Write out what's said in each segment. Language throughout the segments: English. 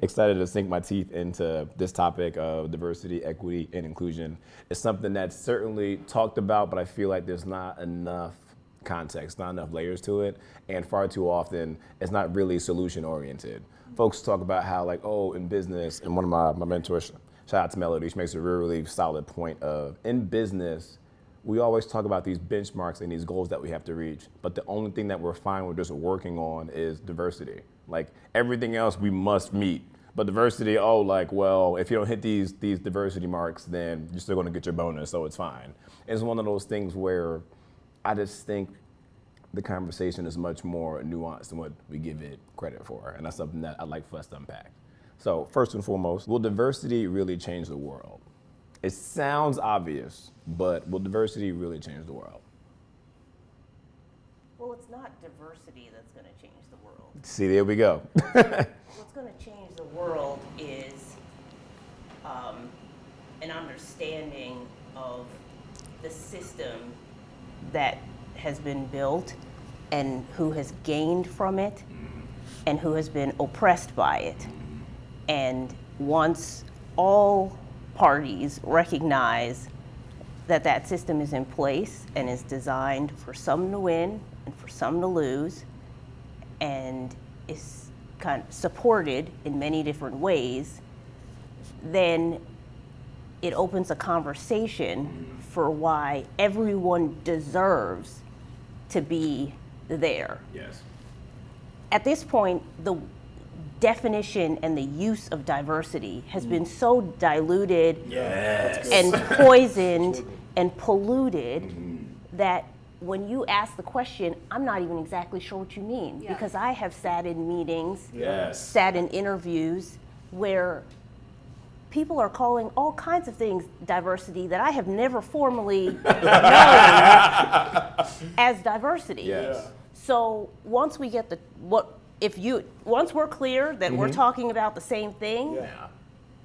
excited to sink my teeth into this topic of diversity, equity, and inclusion. It's something that's certainly talked about, but I feel like there's not enough context, not enough layers to it, and far too often it's not really solution oriented. Folks talk about how like, oh, in business, and one of my mentors, shout out to Melody, she makes a really solid point of, in business, we always talk about these benchmarks and these goals that we have to reach, but the only thing that we're fine with just working on is diversity. Like everything else we must meet, but diversity, oh, like, well, if you don't hit these diversity marks, then you're still gonna get your bonus, so it's fine. It's one of those things where I just think the conversation is much more nuanced than what we give it credit for, and that's something that I'd like for us to unpack. So first and foremost, will diversity really change the world? It sounds obvious, but will diversity really change the world? Well, it's not diversity that's going to change the world. See, there we go. What's going to change the world is an understanding of the system that has been built and who has gained from it and who has been oppressed by it. And once all parties recognize that that system is in place and is designed for some to win and for some to lose, and is kind of supported in many different ways, then it opens a conversation for why everyone deserves to be there. Yes. At this point, the definition and the use of diversity has been so diluted and poisoned and polluted that when you ask the question, I'm not even exactly sure what you mean, because I have sat in meetings, sat in interviews where people are calling all kinds of things diversity that I have never formally known as diversity. Yes. So once we get once we're clear that we're talking about the same thing,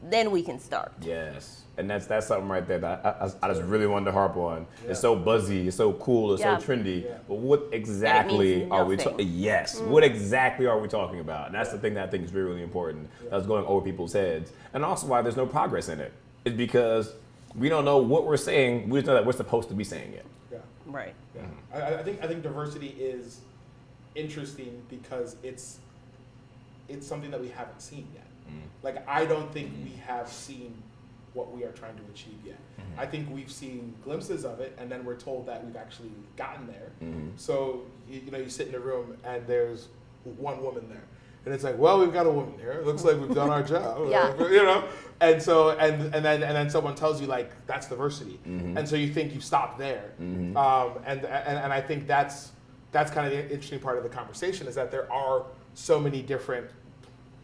then we can start. Yes. And that's something right there that I just really wanted to harp on. Yeah. It's so buzzy, it's so cool, it's so trendy. Yeah. But what exactly are we talking? Yes. What exactly are we talking about? And that's the thing that I think is really, really important. That's going over people's heads. And also why there's no progress in it. It's because we don't know what we're saying. We just know that we're supposed to be saying it. Yeah. Right. Yeah. I think diversity is interesting because it's something that we haven't seen yet. Like I don't think we have seen what we are trying to achieve yet. I think we've seen glimpses of it, and then we're told that we've actually gotten there. So you sit in a room and there's one woman there, and it's like, well, we've got a woman here. It looks like we've done our job. And so and then someone tells you like that's diversity, and so you think you've stopped there. And I think that's kind of the interesting part of the conversation is that there are so many different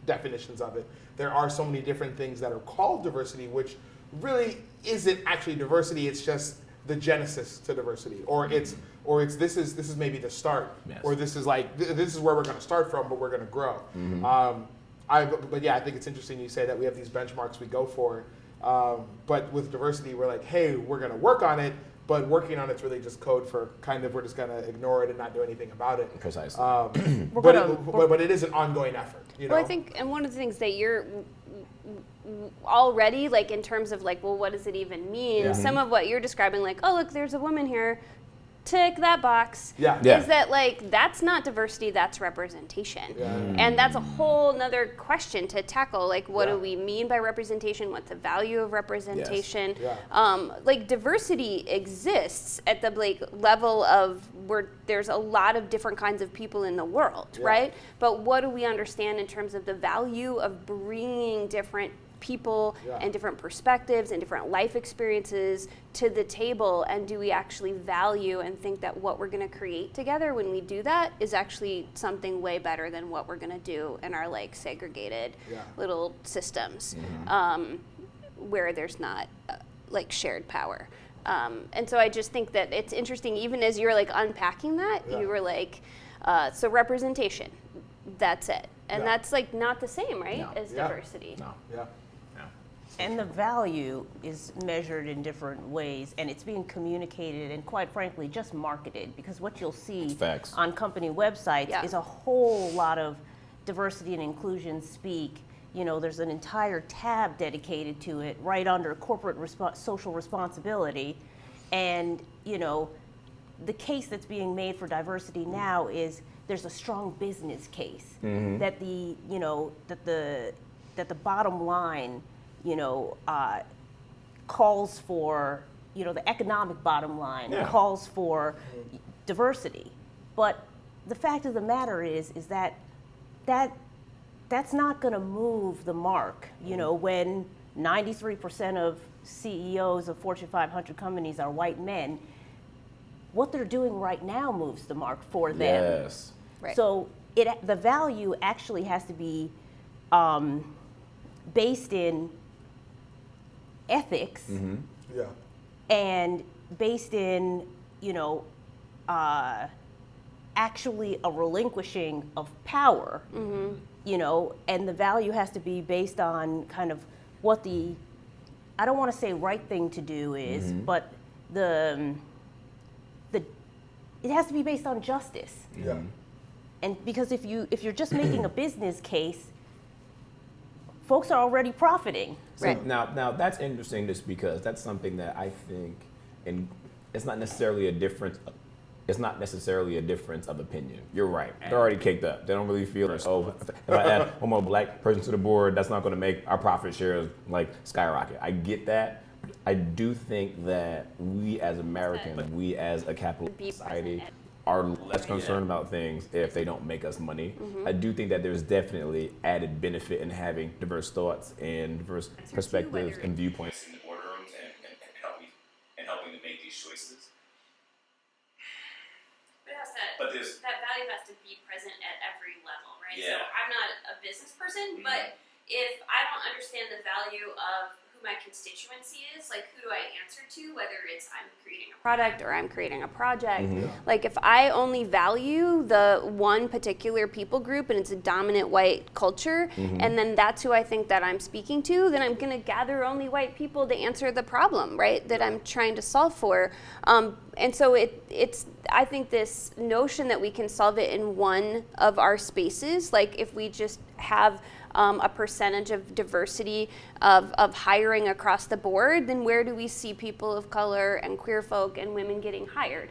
definitions of it. There are so many different things that are called diversity, which really isn't actually diversity. It's just the genesis to diversity, or it's this is maybe the start, or this is where we're going to start from, but we're going to grow. But yeah, I think it's interesting you say that we have these benchmarks we go for, but with diversity, we're like, hey, we're going to work on it. But working on it's really just code for we're just gonna ignore it and not do anything about it. Precisely. But it is an ongoing effort. Well, I think, and one of the things that you're already like in terms of like, well, what does it even mean? Some of what you're describing, like, oh, look, there's a woman here. Tick that box. Is that like that's not diversity, that's representation. And that's a whole nother question to tackle. Like what do we mean by representation? What's the value of representation? Like diversity exists at the like level of where there's a lot of different kinds of people in the world, right? But what do we understand in terms of the value of bringing different people and different perspectives and different life experiences to the table, and do we actually value and think that what we're going to create together when we do that is actually something way better than what we're going to do in our like segregated little systems where there's not like shared power. And so I just think that it's interesting, even as you're like unpacking that, you were like, so representation, that's it. And that's like not the same, right, as diversity. And the value is measured in different ways, and it's being communicated and quite frankly just marketed, because what you'll see on company websites is a whole lot of diversity and inclusion speak, there's an entire tab dedicated to it right under corporate social responsibility. And, the case that's being made for diversity now is there's a strong business case that the bottom line, calls for, the economic bottom line calls for diversity. But the fact of the matter is that's not going to move the mark, when 93% of CEOs of Fortune 500 companies are white men. What they're doing right now moves the mark for them. Yes. Right. So the value actually has to be based in ethics and based in, actually a relinquishing of power, and the value has to be based on kind of what I don't want to say right thing to do is, but it has to be based on justice. Yeah. And because if you're just making a business case, folks are already profiting. So Right. Now that's interesting, just because that's something that I think, and it's not necessarily a difference. It's not necessarily a difference of opinion. You're right. They're already caked up. They don't really feel if I add one more black person to the board, that's not going to make our profit shares skyrocket. I get that. I do think that we as Americans, we as a capitalist society, are less concerned about things if they don't make us money. I do think that there's definitely added benefit in having diverse thoughts and diverse perspectives and viewpoints in the boardrooms and helping to make these choices. But that value has to be present at every level, right? So Yeah. I'm not a business person, but if I don't understand the value of who my constituency is, who do I answer to, whether it's I'm creating a Product or I'm creating a project. If I only value the one particular people group and it's a dominant white culture, and then that's who I think that I'm speaking to, then I'm going to gather only white people to answer the problem, right, that I'm trying to solve for. And so it's I think this notion that we can solve it in one of our spaces, if we just have a percentage of diversity of hiring across the board, then where do we see people of color and queer folk and women getting hired?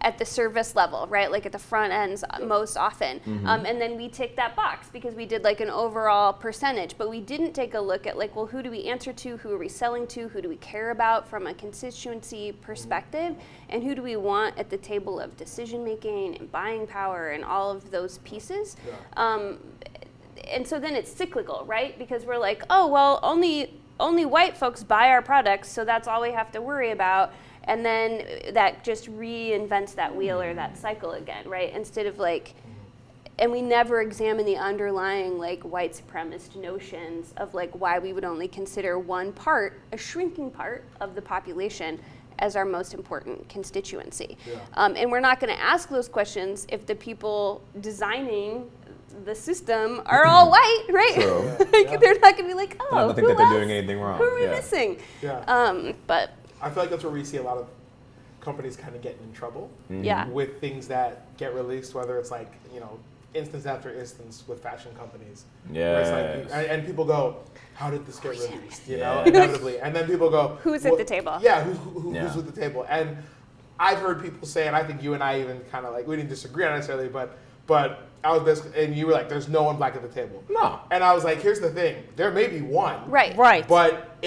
At the service level, right? At the front ends most often. And then we tick that box because we did an overall percentage, but we didn't take a look at who do we answer to, who are we selling to, who do we care about from a constituency perspective, and who do we want at the table of decision making and buying power and all of those pieces. And so then it's cyclical, right? Because we're oh, well, only white folks buy our products, so that's all we have to worry about. And then that just reinvents that wheel or that cycle again, right? Instead of and we never examine the underlying white supremacist notions of why we would only consider one part, a shrinking part of the population, as our most important constituency. And we're not going to ask those questions if the people designing the system are all white, right? They're not going to be oh, I don't think that they're doing anything wrong. Who are we missing? But I feel like that's where we see a lot of companies kind of getting in trouble yeah, with things that get released, whether it's instance after instance with fashion companies. Yes. And people go, how did this get released? Inevitably. And then people go, who's at the table? Yeah, who's at the table? And I've heard people say, and I think you and I even kind of we didn't disagree on it necessarily, but I was basically, and you were there's no one black at the table. No. And I was here's the thing, there may be one. Right. But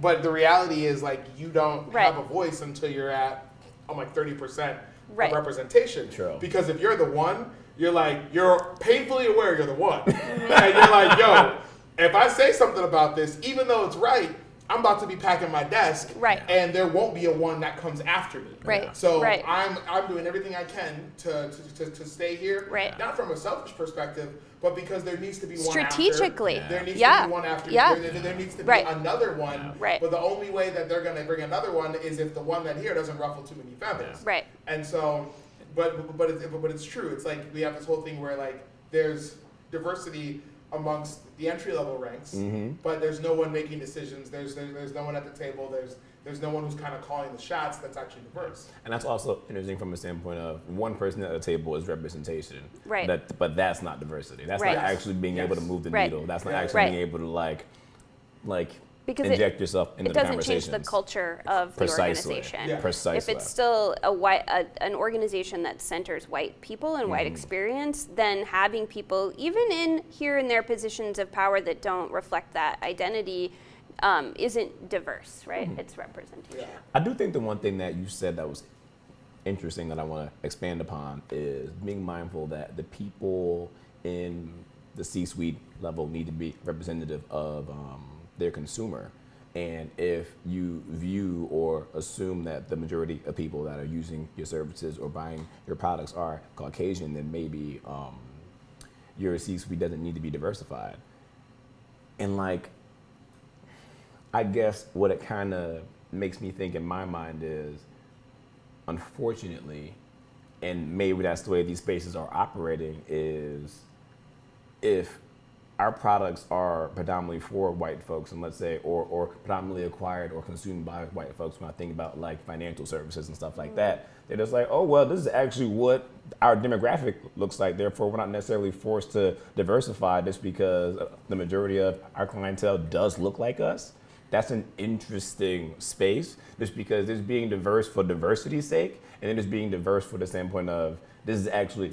but the reality is you don't have a voice until you're at 30% of representation. True. Because if you're the one, you're painfully aware you're the one. And you're yo, if I say something about this, even though it's right, I'm about to be packing my desk, and there won't be a one that comes after me. So I'm doing everything I can to stay here, not from a selfish perspective, but because there needs to be one strategically. After. There needs to be one after. There needs to be another one. But the only way that they're going to bring another one is if the one that here doesn't ruffle too many feathers. And so, but it's true. It's we have this whole thing where there's diversity amongst the entry level ranks, but there's no one making decisions. There's no one at the table. There's no one who's kind of calling the shots that's actually diverse. And that's also interesting from a standpoint of one person at the table is representation. Right. But that's not diversity. That's Right. not actually being able to move the needle. That's not actually Right. being able to like because inject yourself into it the doesn't conversations. change the culture of the organization. Yeah. Precisely. If it's still an organization that centers white people and white experience, then having people, even in here and there positions of power that don't reflect that identity, isn't diverse, right? It's representation. I do think the one thing that you said that was interesting that I want to expand upon is being mindful that the people in the C-suite level need to be representative of their consumer. And if you view or assume that the majority of people that are using your services or buying your products are Caucasian, then maybe your C-suite doesn't need to be diversified. And like, I guess what it kind of makes me think in my mind is, unfortunately, and maybe that's the way these spaces are operating, is if our products are predominantly for white folks, and let's say, or predominantly acquired or consumed by white folks, when I think about like financial services and stuff like that, they're just like, oh, well, this is actually what our demographic looks like. Therefore, we're not necessarily forced to diversify just because the majority of our clientele does look like us. That's an interesting space, just because there's being diverse for diversity's sake, and then there's being diverse for the standpoint of this is actually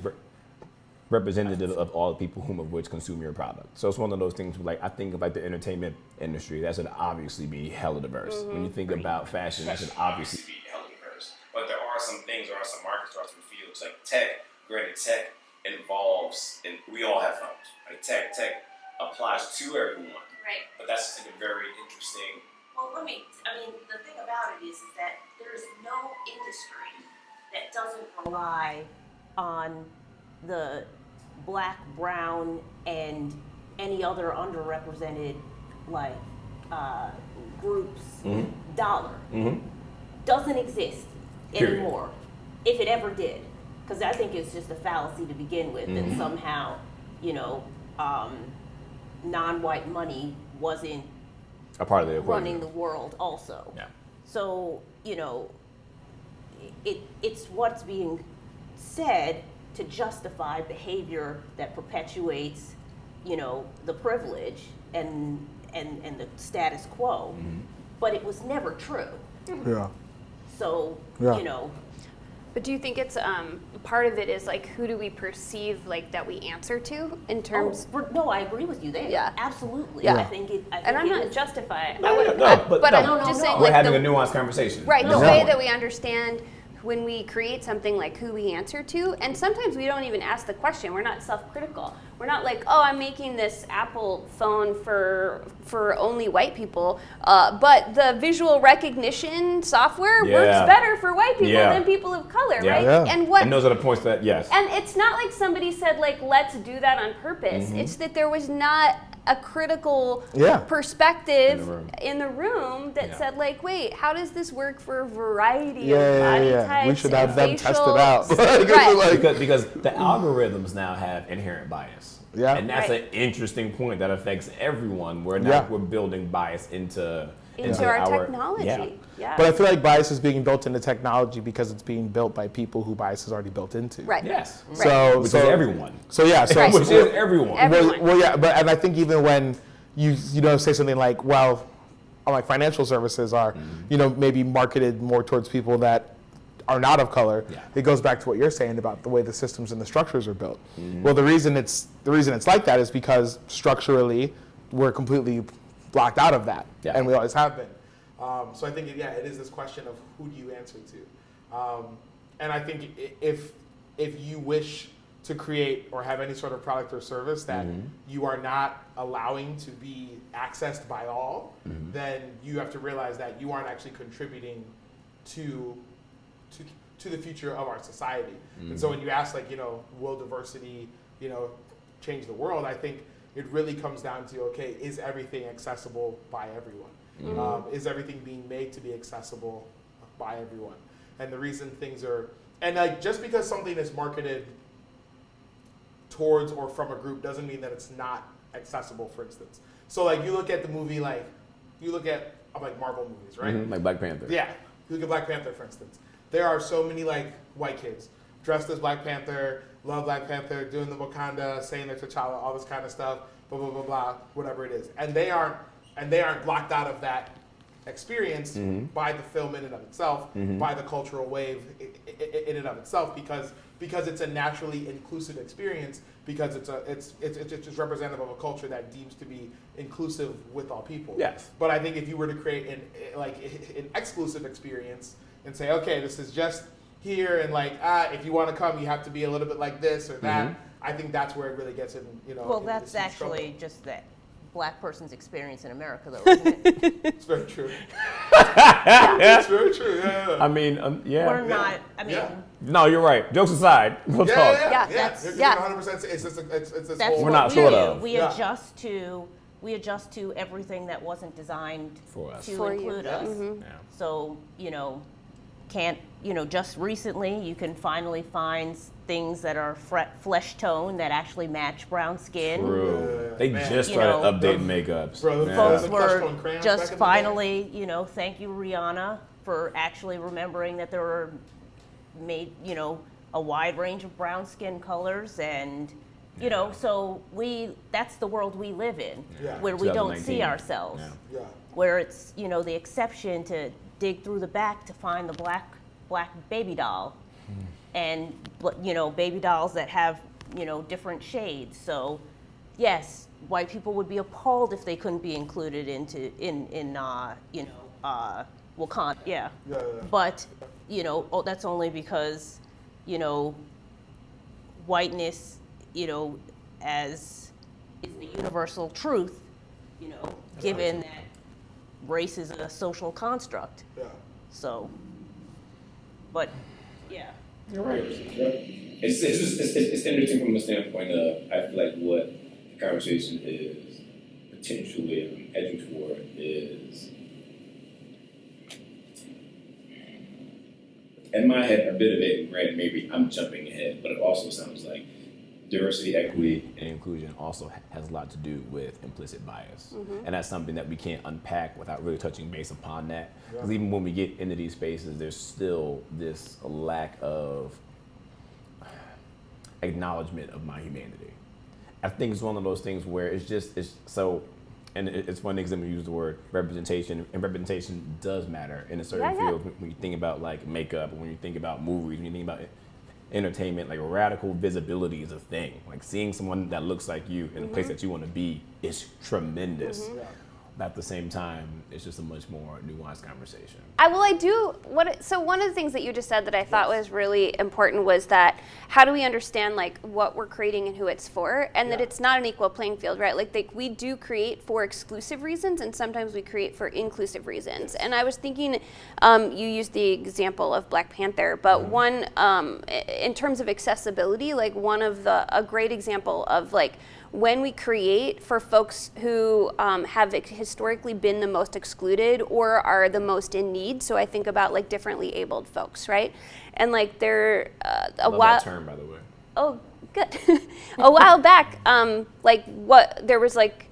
representative of all the people whom of which consume your product. So it's one of those things where, like, I think of like the entertainment industry, that should obviously be hella diverse. When you think about fashion, that should obviously be hella diverse. But there are some things, there are some markets, there are some fields, like tech. Granted, tech involves, and we all have phones, right? Tech applies to everyone. Right. But that's like a very interesting. Well, the thing about it is that there's no industry that doesn't rely on the Black, brown, and any other underrepresented groups dollar. Doesn't exist anymore, if it ever did, because I think it's just a fallacy to begin with, that somehow, non-white money wasn't A part of the equation. running the world also. Yeah. So, it's what's being said to justify behavior that perpetuates, the privilege and the status quo. But it was never true. Yeah. So, Yeah. But do you think it's part of it is like, who do we perceive like that we answer to in terms? no, I agree with you there. Yeah. Absolutely. Yeah. I think And I'm not justifying. No, but no. I'm just saying, We're like having the, a nuanced conversation. right, the No. way that we understand when we create something, like who we answer to, and sometimes we don't even ask the question. We're not self-critical. We're not like, oh, I'm making this Apple phone for only white people, but the visual recognition software works better for white people than people of color, right? Yeah. And those are the points that, yes. And it's not like somebody said, like, let's do that on purpose. It's that there was not a critical perspective in the room that said, like, wait, how does this work for a variety of body types? We should have them facial- test it out. Right. Because the algorithms now have inherent bias. Yeah. And that's an interesting point that affects everyone. We're building bias into our technology. Yeah. But I feel like bias is being built into technology because it's being built by people who bias is already built into. Right. Yes. So, Which is everyone. So yeah. So, Right. Which is everyone. Well, yeah. But and I think even when you say something like, well, like financial services are maybe marketed more towards people that are not of color, it goes back to what you're saying about the way the systems and the structures are built. Well, the reason it's like that is because structurally we're completely blocked out of that, and we always have been. So I think it is this question of who do you answer to, and I think if you wish to create or have any sort of product or service that you are not allowing to be accessed by all, then you have to realize that you aren't actually contributing to the future of our society. And so when you ask, like, will diversity, change the world? I think it really comes down to, okay, is everything accessible by everyone? Is everything being made to be accessible by everyone? And the reason things are, and like, just because something is marketed towards or from a group doesn't mean that it's not accessible, for instance. So like you look at the movie, like you look at like Marvel movies, right? Like Black Panther. Yeah, you look at Black Panther, for instance. There are so many like white kids dressed as Black Panther, love Black Panther, doing the Wakanda, saying they're T'Challa, all this kind of stuff, blah blah blah blah, whatever it is, and they aren't blocked out of that experience by the film in and of itself, by the cultural wave in and of itself, because it's a naturally inclusive experience, because it's just representative of a culture that deems to be inclusive with all people. Yes. But I think if you were to create an exclusive experience and say, okay, this is just here, and like if you want to come, you have to be a little bit like this or that. I think that's where it really gets in. Well, that's actually just that Black person's experience in America, though, isn't it? It's very true. It's very true. Yeah. I mean, yeah. We're not. I mean, No, you're right. Jokes aside, we'll talk. Yeah, That's 100%. It's this that's whole. We're not what sort do. of. We adjust to everything that wasn't designed For us. to For include you. us. Yeah. So just recently you can finally find things that are flesh tone that actually match brown skin. True. Yeah, They man. just You started know, updating makeups. Bro, Yeah. Folks the flesh were tone crayons back just in the finally, thank you, Rihanna, for actually remembering that there were a wide range of brown skin colors, and so that's the world we live in, Yeah. where we don't 2019. see ourselves, Yeah. Yeah. where it's the exception to dig through the back to find the black baby doll, and baby dolls that have different shades. So yes, white people would be appalled if they couldn't be included in Wakanda. Yeah. Yeah. But that's only because whiteness as is the universal truth, given that race is a social construct. Yeah. So, but yeah. You're right. It's interesting from a standpoint of, I feel like what the conversation is potentially edging toward is, in my head, a bit of it, and granted, maybe I'm jumping ahead, but it also sounds like diversity, equity, And inclusion also has a lot to do with implicit bias. And that's something that we can't unpack without really touching base upon that. Because even when we get into these spaces, there's still this lack of acknowledgement of my humanity. I think it's one of those things where it's so, and it's funny because we use the word representation, and representation does matter in a certain field. When you think about like makeup, when you think about movies, when you think about entertainment, like radical visibility is a thing. Like seeing someone that looks like you in a place that you want to be is tremendous. But at the same time, it's just a much more nuanced conversation. So one of the things that you just said that I thought was really important was that how do we understand like what we're creating and who it's for, and that it's not an equal playing field, right? Like we do create for exclusive reasons, and sometimes we create for inclusive reasons. And I was thinking, you used the example of Black Panther, but one, in terms of accessibility, like a great example of like, when we create for folks who have historically been the most excluded or are the most in need, so I think about like differently abled folks, right? And like they're Love that term, by the way. Oh, good. A while back, there was like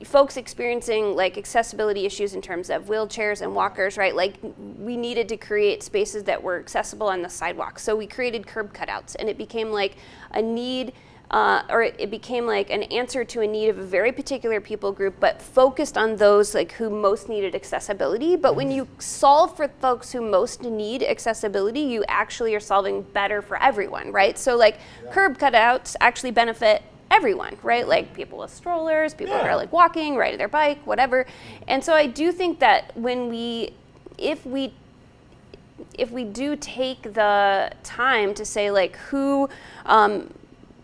folks experiencing like accessibility issues in terms of wheelchairs and walkers, right? Like we needed to create spaces that were accessible on the sidewalk, so we created curb cutouts, and it became like a need. It became like an answer to a need of a very particular people group, but focused on those like who most needed accessibility. But when you solve for folks who most need accessibility, you actually are solving better for everyone, right? So like curb cutouts actually benefit everyone, right? Like people with strollers, people who are like walking, riding their bike, whatever. And so I do think that if we do take the time to say like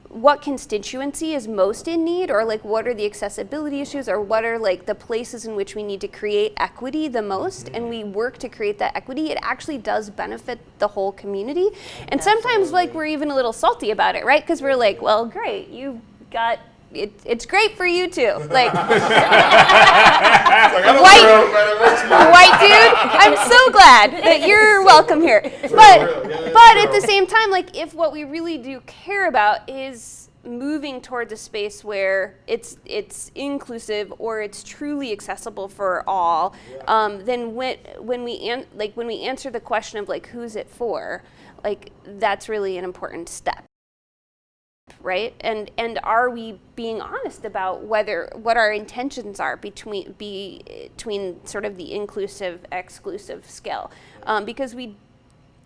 what constituency is most in need, or like what are the accessibility issues, or what are like the places in which we need to create equity the most, and we work to create that equity, it actually does benefit the whole community. And sometimes like we're even a little salty about it, right? Because we're like, well, great, you got it's great for you too. Like white dude, I'm so glad that you're welcome here. But at the same time, like if what we really do care about is moving towards a space where it's inclusive or it's truly accessible for all, then when we answer the question of like who's it for, like that's really an important step, right? And are we being honest about what our intentions are between sort of the inclusive exclusive scale, because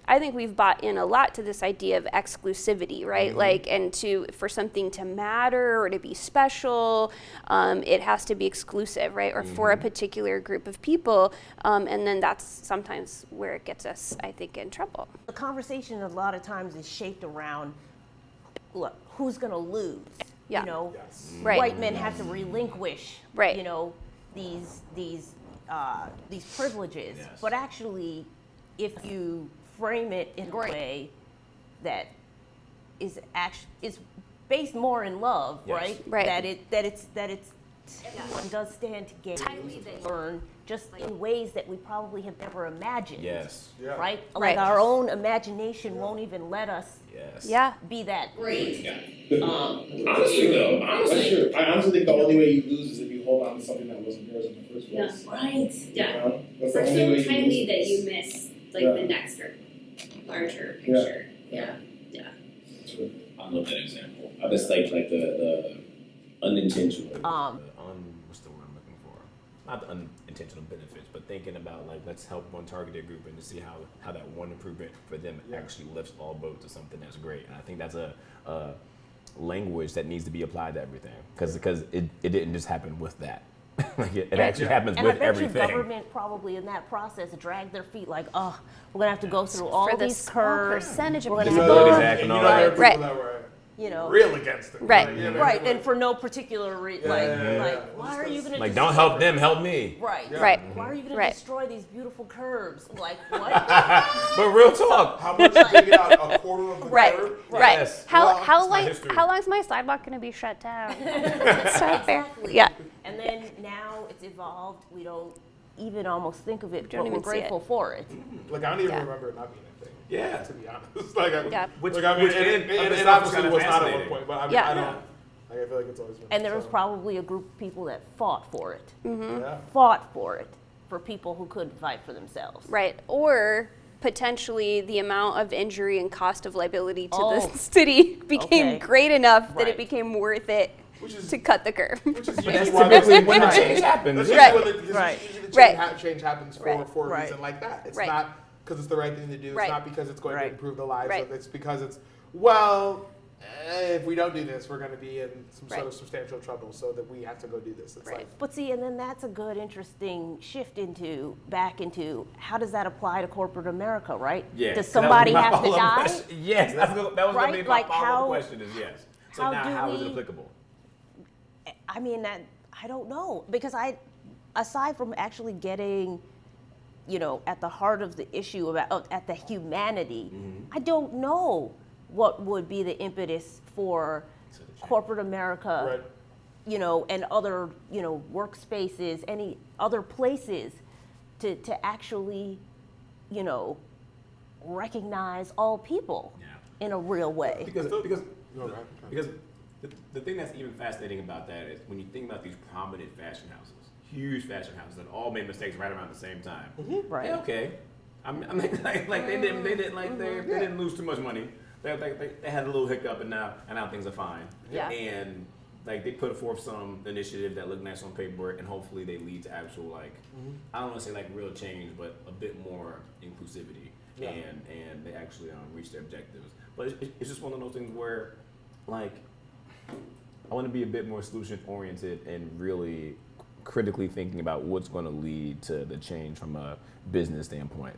I think we've bought in a lot to this idea of exclusivity, right? Like, and for something to matter or to be special, it has to be exclusive, right? Or for a particular group of people, and then that's sometimes where it gets us, I think, in trouble. The conversation a lot of times is shaped around, look, who's going to lose? Yeah. You know, Right. white men have to relinquish, Right. you know, these privileges. Yes. But actually, if you frame it in a way that is based more in love, Yes. right? Right. That it's everyone does stand to gain, learn just in ways that we probably have never imagined. Yes. Yeah. Right? Right. Like our own imagination won't even let us Yes. Yeah. be that great. Honestly, though, I honestly think the only way you lose is if you hold on to something that wasn't yours in the first place. Right. Yeah. You know? That's the Or only so way you tiny lose. that you miss like the next or larger picture. Yeah. I love that example. I just like the unintentional. What's the word I'm looking for? Not the unintentional benefits, but thinking about like let's help one targeted group and to see how that one improvement for them actually lifts all boats to something that's great. And I think that's a language that needs to be applied to everything because it didn't just happen with that. Like it actually happens And with I bet everything. you government probably in that process dragged their feet like, oh, we're gonna have to go through all For the these small curves. percentage of We're gonna people. have to Disabilities go, Act and all there are that. people Right. that were you know, real against it. Right. Like, you know, right, like, and for no particular reason, why are you gonna Like don't help them, help me. Right. Right. Why are you gonna Right. destroy these beautiful curves? Like what? But real talk. how much is taking out a quarter of the Right. curve? Right. Yes. How It's my history. long is my sidewalk going to be shut down? It's not fair. Yeah. And then now it's evolved. We don't even almost think of it, Don't but we're even see it. grateful for it. Like I don't even Yeah. remember it not being a thing. Yeah. To be honest, like Yeah. Which like I mean, and it obviously was not at one fascinating. point, but I mean, Yeah. I don't. Like I feel like it's always been. And there was so, probably a group of people that fought for it. yeah. Fought for it for people who couldn't fight for themselves. Right. Or potentially the amount of injury and cost of liability to Oh. the city became Okay. great enough that Right. it became worth it Which is to cut the curve. which is But usually that's why typically when the change happens. That's Right. usually when the, Right. usually the Right. change happens for Right. a Right. reason like that. It's Right. not because it's the right thing to do. It's Right. not because it's going Right. to improve the lives Right. of. It's because it's well. If we don't do this, we're going to be in some sort Right. of substantial trouble, so that we have to go do this. It's Right. like But see, and then that's a good, interesting shift back into how does that apply to corporate America, right? Yeah. Does That somebody was my have to follow-up die? question. Yes, that was Right? going to be my Like follow-up how- question is yes. So how now do how is it we- applicable? I mean, I don't know, because aside from actually getting, at the heart of the issue at the humanity, I don't know what would be the impetus for corporate America, right. and other, workspaces, any other places to actually, recognize all people in a real way. Because No, go ahead. because the thing that's even fascinating about that is when you think about these prominent fashion houses, huge fashion houses that all made mistakes right around the same time. Right. Yeah, okay. I mean, like they didn't lose too much money. They had a little hiccup and now things are fine. Yeah. And like they put forth some initiative that looked nice on paper and hopefully they lead to actual like I don't want to say like real change, but a bit more inclusivity. Yeah. And they actually reach their objectives. But it's just one of those things where like I want to be a bit more solution oriented and really critically thinking about what's going to lead to the change from a business standpoint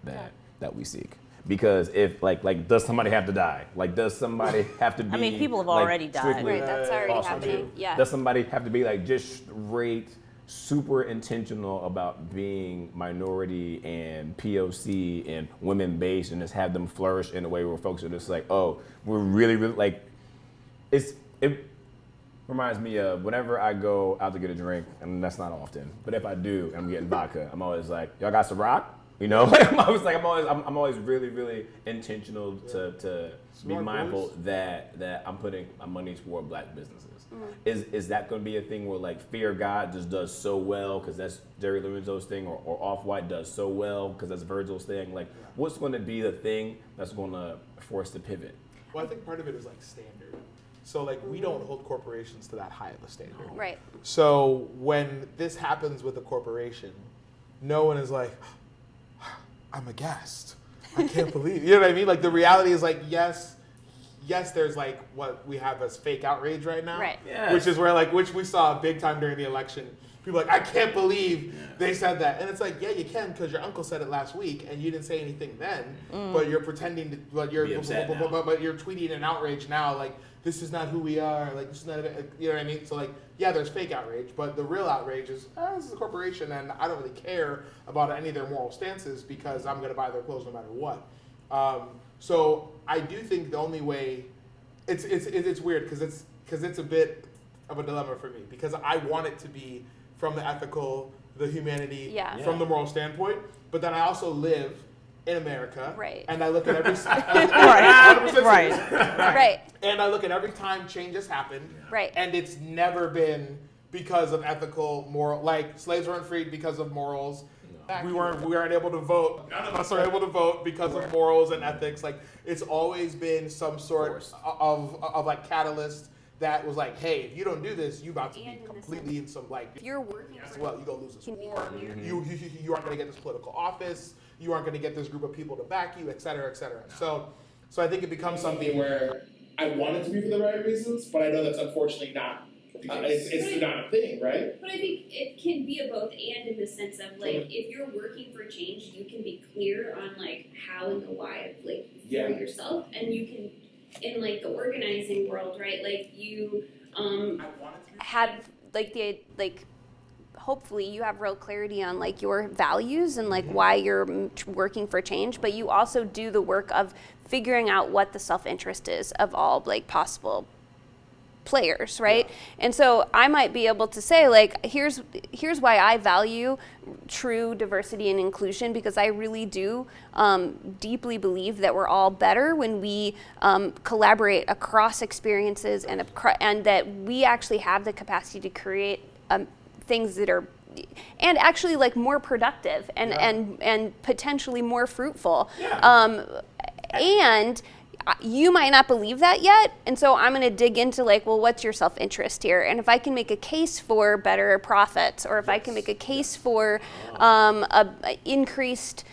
that we seek. Because if like does somebody have to die? Like does somebody have to be? I mean, people have like, already died. strictly Right, that's already also happening. true? Yeah. Does somebody have to be like just straight, super intentional about being minority and POC and women based and just have them flourish in a way where folks are just like, oh, we're really like, it reminds me of whenever I go out to get a drink, and that's not often, but if I do, and I'm getting vodka, I'm always like, y'all got some rock? You know, I'm always really, really intentional to be mindful that I'm putting my money toward Black businesses. Is that going to be a thing where like Fear God just does so well because that's Jerry Lorenzo's thing, or Off-White does so well because that's Virgil's thing? Like, what's going to be the thing that's going to force the pivot? Well, I think part of it is like standard. So like we don't hold corporations to that high of a standard. Right. So when this happens with a corporation, no one is like, I'm aghast. I can't believe. You know what I mean? Like the reality is like, yes, there's like what we have as fake outrage right now, right? Yes. Which is where like we saw big time during the election. People are like, I can't believe they said that, and it's like, yeah, you can because your uncle said it last week and you didn't say anything then, but you're pretending to, but you're tweeting an outrage now, like this is not who we are, like this is not, you know what I mean? So like, yeah, there's fake outrage, but the real outrage is this is a corporation and I don't really care about any of their moral stances because I'm gonna buy their clothes no matter what. So I do think the only way, it's weird because it's a bit of a dilemma for me because I want it to be from the ethical, the humanity, from the moral standpoint, but then I also live in America, right? And I look at every right, and I look at every time change has happened, right? And it's never been because of ethical, moral. Like slaves weren't freed because of morals. We weren't able to vote. None of us are able to vote because of morals and ethics. Like it's always been some sort of like catalyst that was like, hey, if you don't do this, you about to be completely in some like. If you're working as well, you gonna lose this war. You aren't gonna get this political office. You aren't gonna get this group of people to back you, et cetera, et cetera. So I think it becomes something where I want it to be for the right reasons, but I know that's unfortunately not. It's not a thing, right? But I think it can be a both and in the sense of like if you're working for change, you can be clear on like how and the why of like for yourself, and you can in like the organizing world, right? Like you have like the like. Hopefully you have real clarity on like your values and like why you're working for change, but you also do the work of figuring out what the self-interest is of all like possible players, right? And so I might be able to say like, here's why I value true diversity and inclusion, because I really do deeply believe that we're all better when we collaborate across experiences and that we actually have the capacity to create things that are and actually like more productive and potentially more fruitful. And you might not believe that yet, and so I'm going to dig into like, well, what's your self-interest here? And if I can make a case for better profits, or if I can make a case for a increased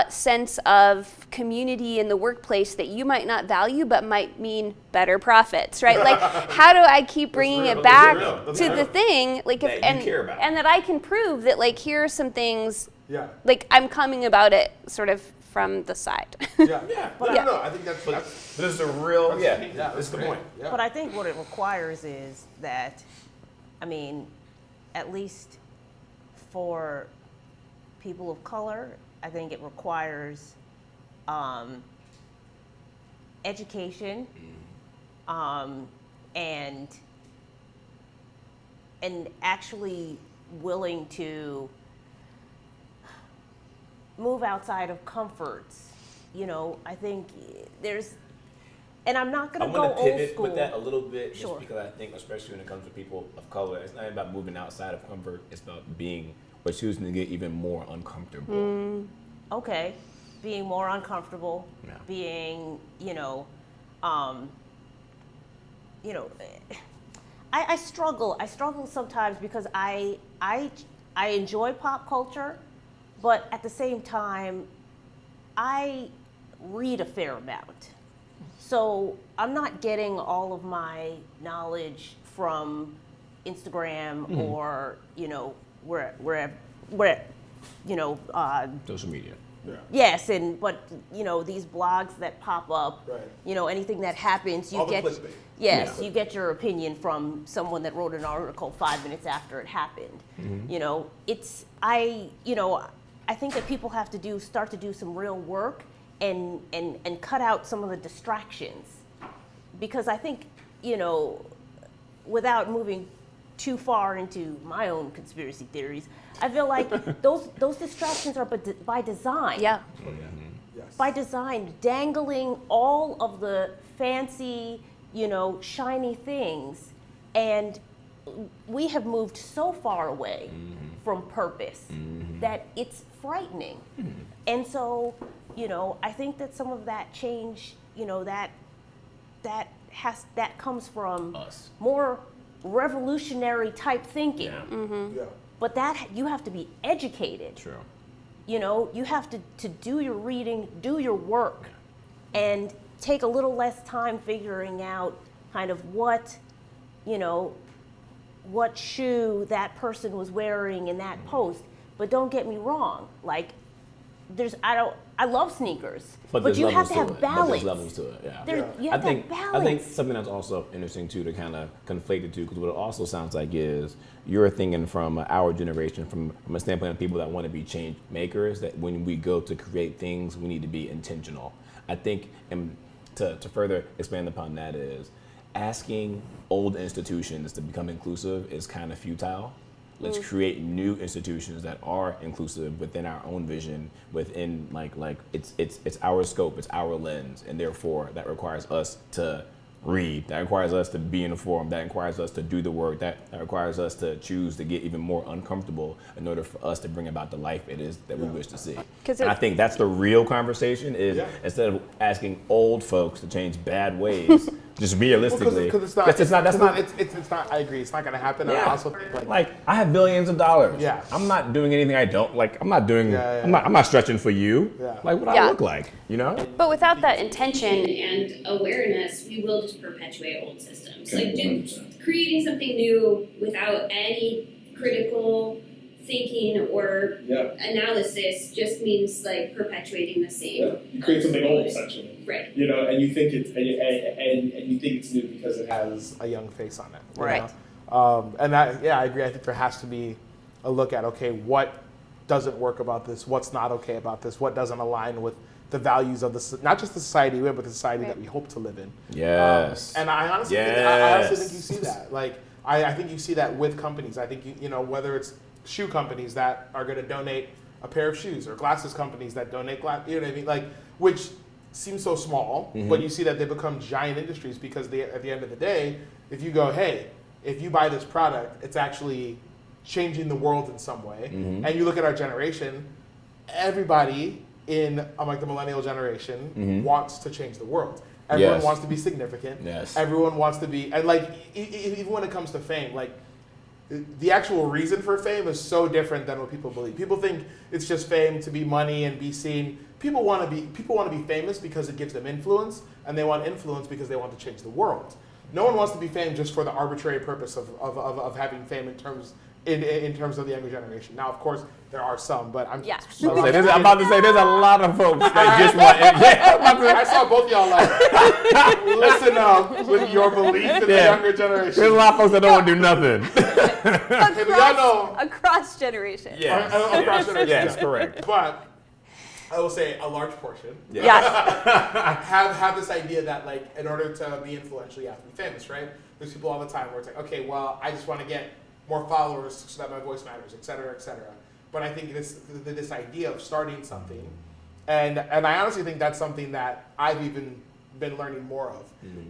sense of community in the workplace that you might not value but might mean better profits, right? Like, how do I keep bringing it back to the thing, like, if, and that I can prove that like here are some things, like I'm coming about it sort of from the side. No, I think that's this is a real, this is the point. But I think what it requires is that, I mean, at least for people of color, I think it requires education and actually willing to move outside of comforts. You know, I think there's, and I'm not going to go old school. I'm going to pivot with that a little bit, Sure. just because I think, especially when it comes to people of color, it's not about moving outside of comfort. It's about being, or choosing to get even more uncomfortable. Okay, being more uncomfortable, being, I struggle sometimes because I enjoy pop culture, but at the same time, I read a fair amount. So I'm not getting all of my knowledge from Instagram or, where Social media. Yes, but these blogs that pop up, anything that happens, you get your opinion from someone that wrote an article 5 minutes after it happened. I think that people have to start to do some real work and cut out some of the distractions, because I think without moving too far into my own conspiracy theories, I feel like those distractions are by design. Yeah. Yes. By design, dangling all of the fancy, shiny things, and we have moved so far away from purpose that it's frightening. And so, I think that some of that change, that comes from Us. more revolutionary type thinking. Yeah. But that you have to be educated. True. You have to do your reading, do your work, and take a little less time figuring out kind of what shoe that person was wearing in that post. But don't get me wrong, like I love sneakers, but you have to have balance. There's levels to it, yeah. You have to have balance. I think something that's also interesting too to kind of conflate the two, because what it also sounds like is you're thinking from our generation, from a standpoint of people that want to be change makers, that when we go to create things, we need to be intentional. I think, and to further expand upon that, is asking old institutions to become inclusive is kind of futile. Let's create new institutions that are inclusive within our own vision, within like it's our scope, it's our lens, and therefore that requires us to read, that requires us to be informed, that requires us to do the work, that requires us to choose to get even more uncomfortable in order for us to bring about the life it is that we wish to see. And I think that's the real conversation is instead of asking old folks to change bad ways, just realistically, because it's not. I agree. It's not going to happen. And I also think like I have billions of dollars. Yeah. I'm not doing anything I don't like. I'm not doing. I'm not stretching for you. Yeah. Like what I look like, But without that intention, and awareness, we will just perpetuate old systems. Like 100%. creating something new without any critical thinking or analysis just means like perpetuating the same. Yeah. You create something old, essentially. Right. And you think it's and you think it's new because it has a young face on it. Right. And I agree. I think there has to be a look at, okay, what doesn't work about this? What's not okay about this? What doesn't align with the values of not just the society we live, but the society that we hope to live in. Yes. And I honestly, think you see that. Like, I think you see that with companies. I think whether it's shoe companies that are going to donate a pair of shoes, or glasses companies that donate glass. You know what I mean? Like, which seems so small, but you see that they become giant industries because at the end of the day, if you go, hey, if you buy this product, it's actually changing the world in some way. And you look at our generation, everybody in the millennial generation wants to change the world. Everyone wants to be significant. Yes. Everyone wants to be, and like even when it comes to fame, like the actual reason for fame is so different than what people believe. People think it's just fame to be money and be seen. People want to be famous because it gives them influence, and they want influence because they want to change the world. No one wants to be famous just for the arbitrary purpose of having fame in terms of the younger generation. Now, of course, there are some, but I'm about to say there's a lot of folks that just want. I saw both y'all like listen up with your belief in the younger generation. There's a lot of folks that don't want to do nothing. across generation. Across generation. Yes, correct. But I will say a large portion have this idea that like in order to be influential, you have to be famous, right? There's people all the time where it's like, okay, well, I just want to get more followers so that my voice matters, et cetera, et cetera. But I think this idea of starting something, and I honestly think that's something that I've even been learning more of,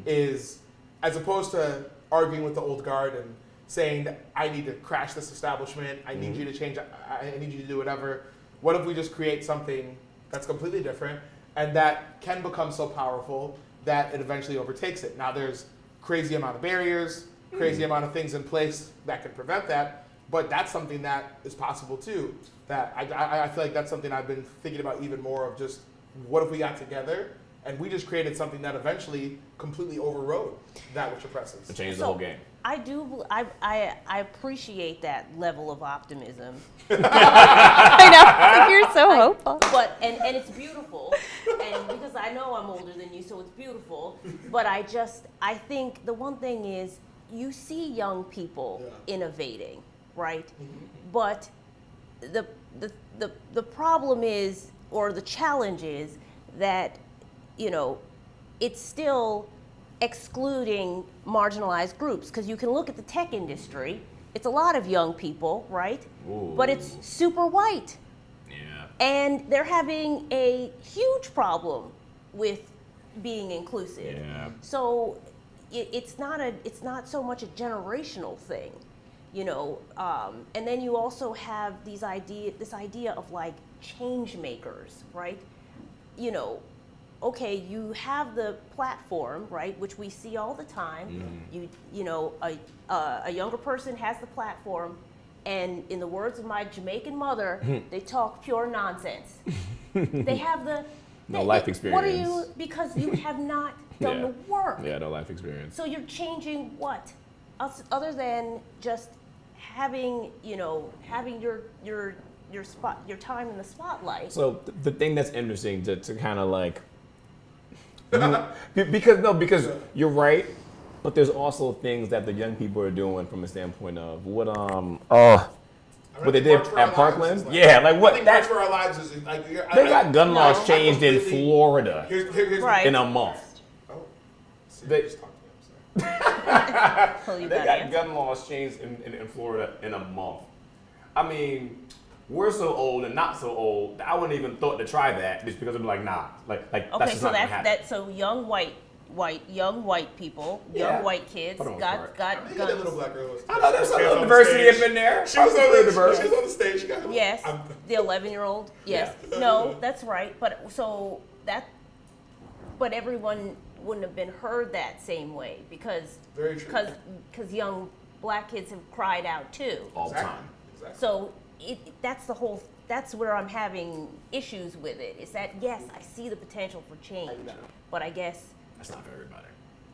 is as opposed to arguing with the old guard and saying that I need to crash this establishment, I need you to change, I need you to do whatever. What if we just create something that's completely different and that can become so powerful that it eventually overtakes it? Now there's crazy amount of barriers, crazy amount of things in place that can prevent that, but that's something that is possible too. That I feel like that's something I've been thinking about even more of, just what if we got together and we just created something that eventually completely overrode that which oppresses. It changed the whole game. I appreciate that level of optimism. I know, like you're so hopeful. But and it's beautiful, and because I know I'm older than you, so it's beautiful. But I think the one thing is you see young people innovating, right? But the problem is, or the challenge is that it's still excluding marginalized groups, because you can look at the tech industry it's a lot of young people, right? Ooh. But it's super white. Yeah. And they're having a huge problem with being inclusive. Yeah. So it's not so much a generational thing, you know. And then you also have this idea of like change makers, right? You know, okay, you have the platform, right, which we see all the time. You know, a younger person has the platform, and in the words of my Jamaican mother, they talk pure nonsense. They have the life experience. What are you? Because you have not done the work. Yeah, no life experience. So you're changing what? Other than just having, you know, having your time in the spotlight. So the thing that's interesting to kind of like, because you're right, but there's also things that the young people are doing from a standpoint of what they did at Parkland. Yeah, like what? I think March for Our Lives is like they got gun laws changed in Florida Right. in a month. Oh, They- just talk to me, I'm sorry. They got gun laws changed in Florida in a month. I mean, we're so old and not so old that I wouldn't even thought to try that just because I'm like, nah, like that's Okay, just so not gonna happen. so young white people, Yeah. young white kids For the most got part. I mean, that little guns. black girl was. I know there's she was some on the diversity stage. up in there. She was Probably on diverse. the stage. She got Yes, I'm- the 11-year-old. Yes, Yeah. no, that's right. But everyone wouldn't have been heard that same way because Very true. because young black kids have cried out too. All the time. Exactly. So that's where I'm having issues with it. Is that yes, I see the potential for change, but I guess That's not for everybody.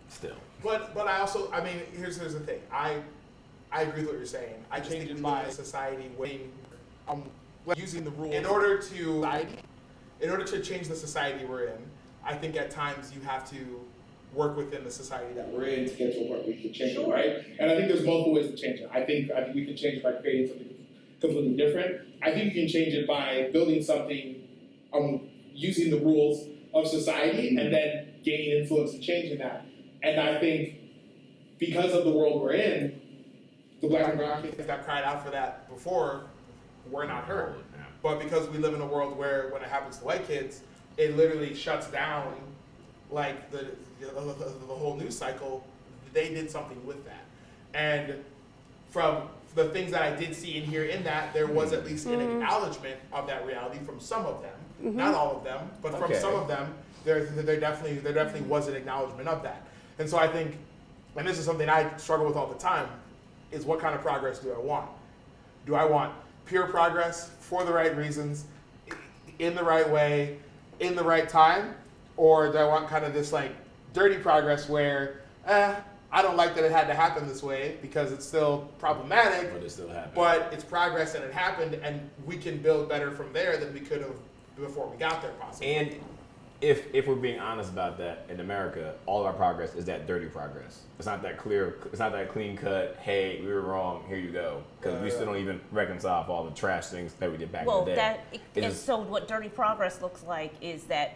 Still. But I also, I mean, here's the thing. I agree with what you're saying. I changed in my society when using the rules in order to change the society we're in. I think at times you have to work within the society that we're in to get to a point where we can change it, right? And I think there's multiple ways to change it. I think we can change it by creating something completely different. I think you can change it by building something, using the rules of society and then gaining influence and changing that. And I think because of the world we're in, the black and brown kids that cried out for that before were not heard. But because we live in a world where when it happens to white kids, it literally shuts down like the whole news cycle. They did something with that. And from the things that I did see and hear in that, there was at least an acknowledgement of that reality from some of them. Not all of them, but from some of them, there definitely was an acknowledgement of that. And so I think, and this is something I struggle with all the time, is what kind of progress do I want? Do I want pure progress for the right reasons, in the right way, in the right time? Or do I want kind of this like dirty progress where, I don't like that it had to happen this way because it's still problematic, But it still happened. but it's progress and it happened and we can build better from there than we could have before we got there possibly. And if we're being honest about that, in America, all of our progress is that dirty progress. It's not that clear. It's not that clean cut. Hey, we were wrong. Here you go. Because we still don't even reconcile all the trash things that we did back in the day. So what dirty progress looks like is that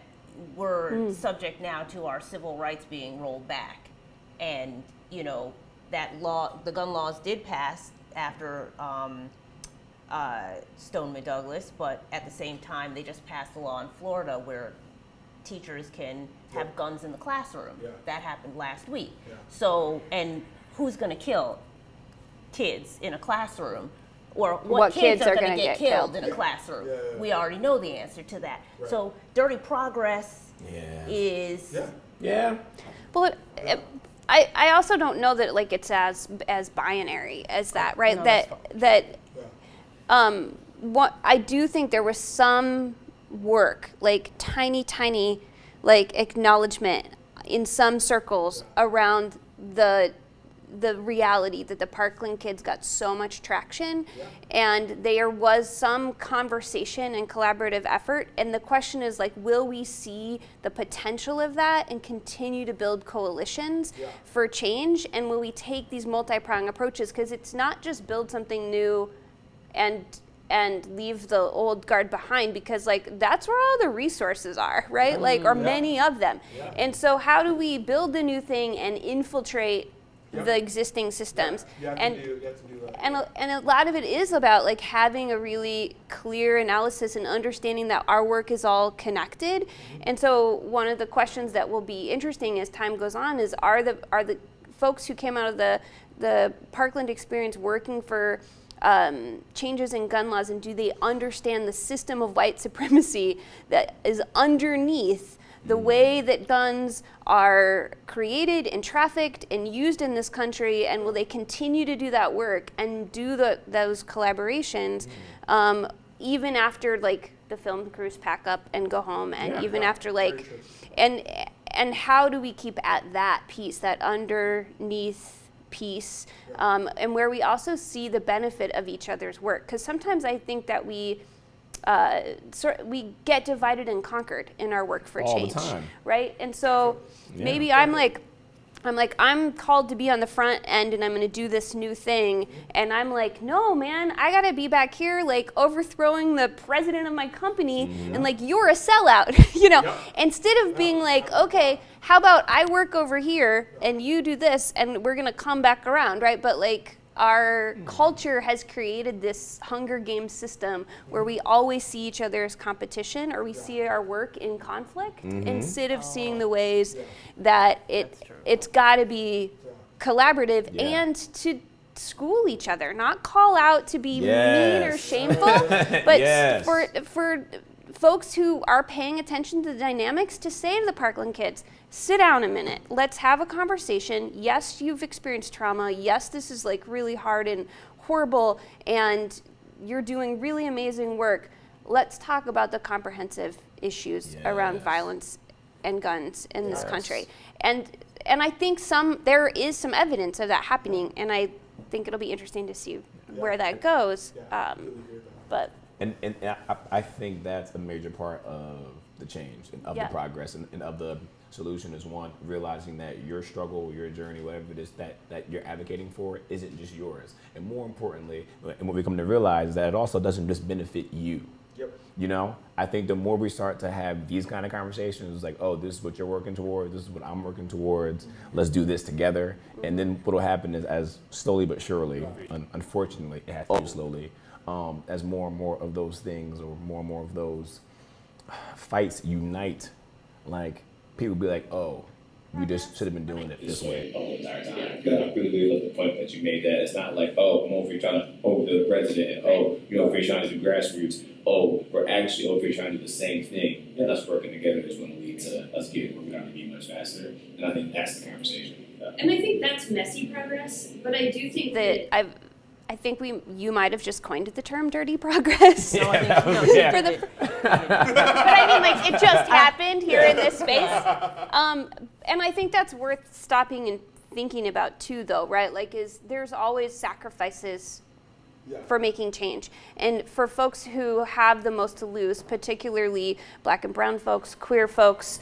we're subject now to our civil rights being rolled back, and you know that law, the gun laws did pass after Stone McDouglas, but at the same time they just passed a law in Florida where teachers can have guns in the classroom. Yeah. That happened last week. Yeah. So, and who's going to kill kids in a classroom? Or what kids are going to get killed in a classroom? Yeah. We already know the answer to that. Right. So, dirty progress is... Yeah. Well, I also don't know that like it's as binary as that, right? No, What I do think there was some work, like tiny like acknowledgement in some circles around the reality that the Parkland kids got so much traction, and there was some conversation and collaborative effort, and the question is like, will we see the potential of that and continue to build coalitions for change, and will we take these multi-pronged approaches, because it's not just build something new and leave the old guard behind, because like that's where all the resources are, right? Like, or many of them. And so how do we build a new thing and infiltrate the existing systems. You have to do that. And a lot of it is about like having a really clear analysis and understanding that our work is all connected. And so one of the questions that will be interesting as time goes on is are the folks who came out of the Parkland experience working for changes in gun laws, and do they understand the system of white supremacy that is underneath the way that guns are created and trafficked and used in this country, and will they continue to do that work and do those collaborations even after like the film crews pack up and go home, and even after like and how do we keep at that piece, that underneath piece, and where we also see the benefit of each other's work? Because sometimes I think that we get divided and conquered in our work for all change, the time. right? And so maybe I'm called to be on the front end, and I'm going to do this new thing, and I'm like, no, man, I got to be back here, like overthrowing the president of my company, and like you're a sellout, Instead of being like, okay, how about I work over here and you do this, and we're going to come back around, right? But like, our culture has created this Hunger Games system where we always see each other as competition, or we see our work in conflict, instead of seeing the ways that it's got to be collaborative and to school each other, not call out to be mean or shameful, but for folks who are paying attention to the dynamics, to say to the Parkland kids, sit down a minute, let's have a conversation. Yes, you've experienced trauma. Yes, this is like really hard and horrible, and you're doing really amazing work. Let's talk about the comprehensive issues around violence and guns in this country. And I think there is some evidence of that happening, and I think it'll be interesting to see where that goes. But And I think that's a major part of the change and of the progress and of the solution is, one, realizing that your struggle, your journey, whatever it is that you're advocating for isn't just yours. And more importantly, and what we come to realize is that it also doesn't just benefit you. Yep. I think the more we start to have these kind of conversations, like, oh, this is what you're working towards, this is what I'm working towards, let's do this together. And then what will happen is, as slowly but surely, unfortunately, it has to be slowly, as more and more of those things or more and more of those fights unite, like, people be like, oh, we just should have been doing it this way. The entire time. I really love the point that you made, that it's not like, oh, I'm over here trying to overthrow the president, and oh, you're over here trying to do grassroots. Oh, we're actually over here trying to do the same thing, and us working together is going to lead to us getting where we're going to be much faster. And I think that's the conversation. And I think that's messy progress, but I do think that I think you might have just coined the term "dirty progress." No, but I mean, like, it just happened here in this space, and I think that's worth stopping and thinking about too, though, right? Like, there's always sacrifices for making change, and for folks who have the most to lose, particularly Black and brown folks, queer folks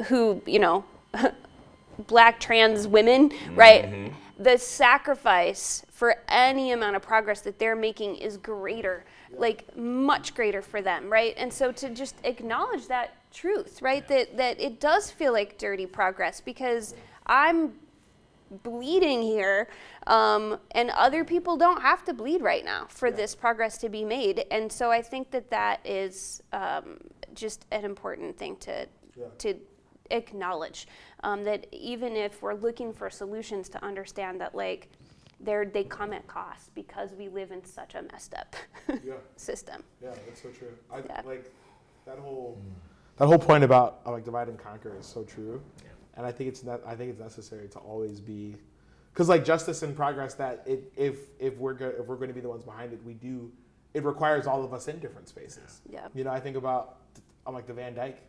who Black trans women, right? The sacrifice for any amount of progress that they're making is greater, like much greater for them, right? And so to just acknowledge that truth, right? That it does feel like dirty progress, because I'm bleeding here, and other people don't have to bleed right now for this progress to be made. And so I think that is just an important thing to acknowledge, that even if we're looking for solutions, to understand that, like, they come at cost, because we live in such a messed up system. Yeah, that's so true. Like that whole point about like divide and conquer is so true, and I think it's necessary to always be, because like justice and progress, that if we're going to be the ones behind it, it requires all of us in different spaces. Yeah. I think about like the Van Dyke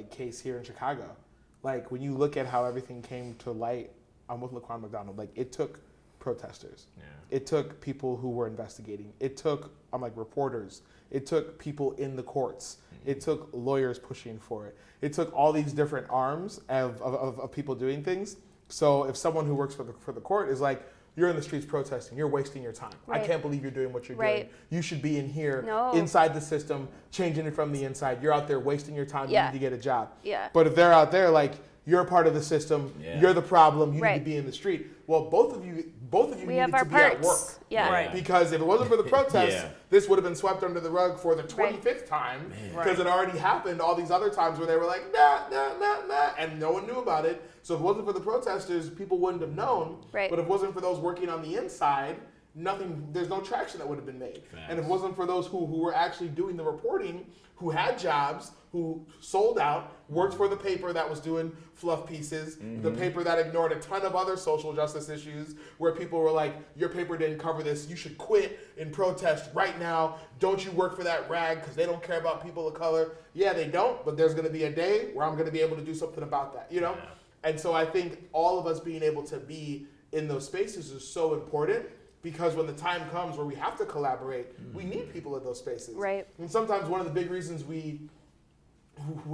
case here in Chicago. Like, when you look at how everything came to light, I'm with Laquan McDonald. Like, it took protesters. It took people who were investigating. It took reporters. It took people in the courts. It took lawyers pushing for it. It took all these different arms of people doing things. So if someone who works for the court is like, you're in the streets protesting, you're wasting your time. Right. I can't believe you're doing what you're doing. You should be in here, inside the system, changing it from the inside. You're out there wasting your time. You need to get a job. But if they're out there like, you're a part of the system, you're the problem, you need to be in the street. Well, both of you we needed have our to be parts. at work. Yeah. Right. Because if it wasn't for the protests, this would have been swept under the rug for the 25th time, because it already happened all these other times where they were like, nah, and no one knew about it. So if it wasn't for the protesters, people wouldn't have known. Right. But if it wasn't for those working on the inside, there's no traction that would have been made. Facts. And if it wasn't for those who were actually doing the reporting, who had jobs, who sold out, worked for the paper that was doing fluff pieces, the paper that ignored a ton of other social justice issues, where people were like, your paper didn't cover this, you should quit and protest right now, don't you work for that rag because they don't care about people of color. Yeah, they don't, but there's going to be a day where I'm going to be able to do something about that, you know? Yeah. And so I think all of us being able to be in those spaces is so important, because when the time comes where we have to collaborate, we need people in those spaces. Right. And sometimes one of the big reasons we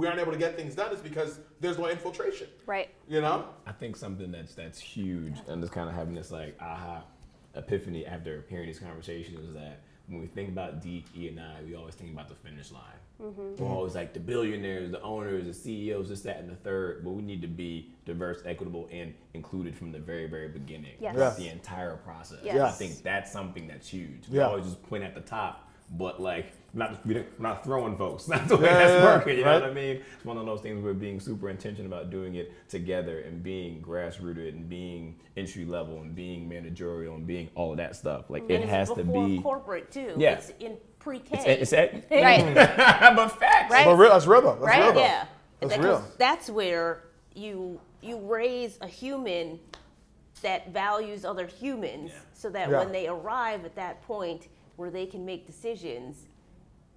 aren't able to get things done is because there's no infiltration. Right. You know? I think something that's huge, and just kind of having this like aha epiphany after hearing these conversations, is that when we think about DE and I, we always think about the finish line. We're always like the billionaires, the owners, the CEOs, this, that, and the third. But we need to be diverse, equitable, and included from the very, very beginning. Yes. The entire process. Yes. I think that's something that's huge. We always just point at the top, but like we're not throwing folks. That's the way that's working. You know what I mean? It's one of those things where being super intentional about doing it together and being grassrooted and being entry level and being managerial and being all of that stuff. Like it has to be corporate too. Yeah. It's in pre-K. It's right. But facts. right? But that's real though. That's Right? real though. Yeah. That's real. That's where you raise a human that values other humans, so that when they arrive at that point where they can make decisions,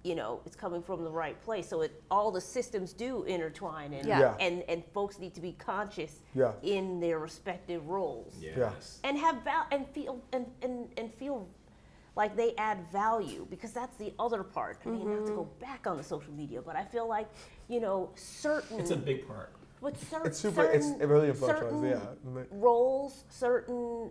you know, it's coming from the right place. So all the systems do intertwine, and folks need to be conscious in their respective roles, and have and feel like they add value, because that's the other part. I mean, not to go back on the social media, but I feel like, you know, It's a big part. But It's really influential. Roles, certain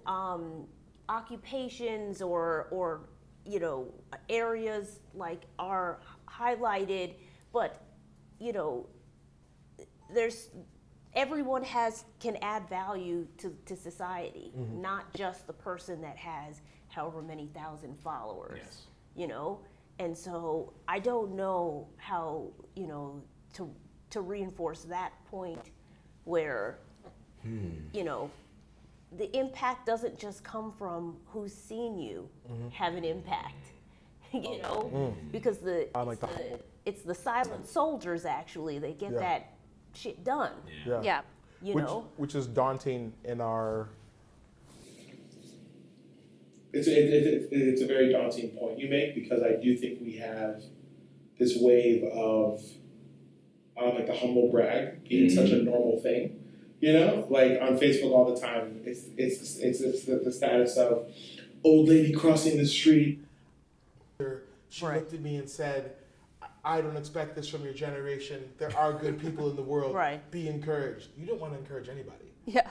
occupations, or you know, areas like are highlighted, but you know, everyone can add value to society, not just the person that has however many thousand followers. You know, and so I don't know how, you know, to reinforce that point where you know, the impact doesn't just come from who's seen you have an impact, you know, because it's the silent soldiers, actually, they get that shit done. You know, which is daunting in our. It's a very daunting point you make, because I do think we have this wave of like the humble brag being such a normal thing. You know, like on Facebook all the time, it's the status of old lady crossing the street. She looked at me and said, I don't expect this from your generation. There are good people in the world. Be encouraged. You don't want to encourage anybody. You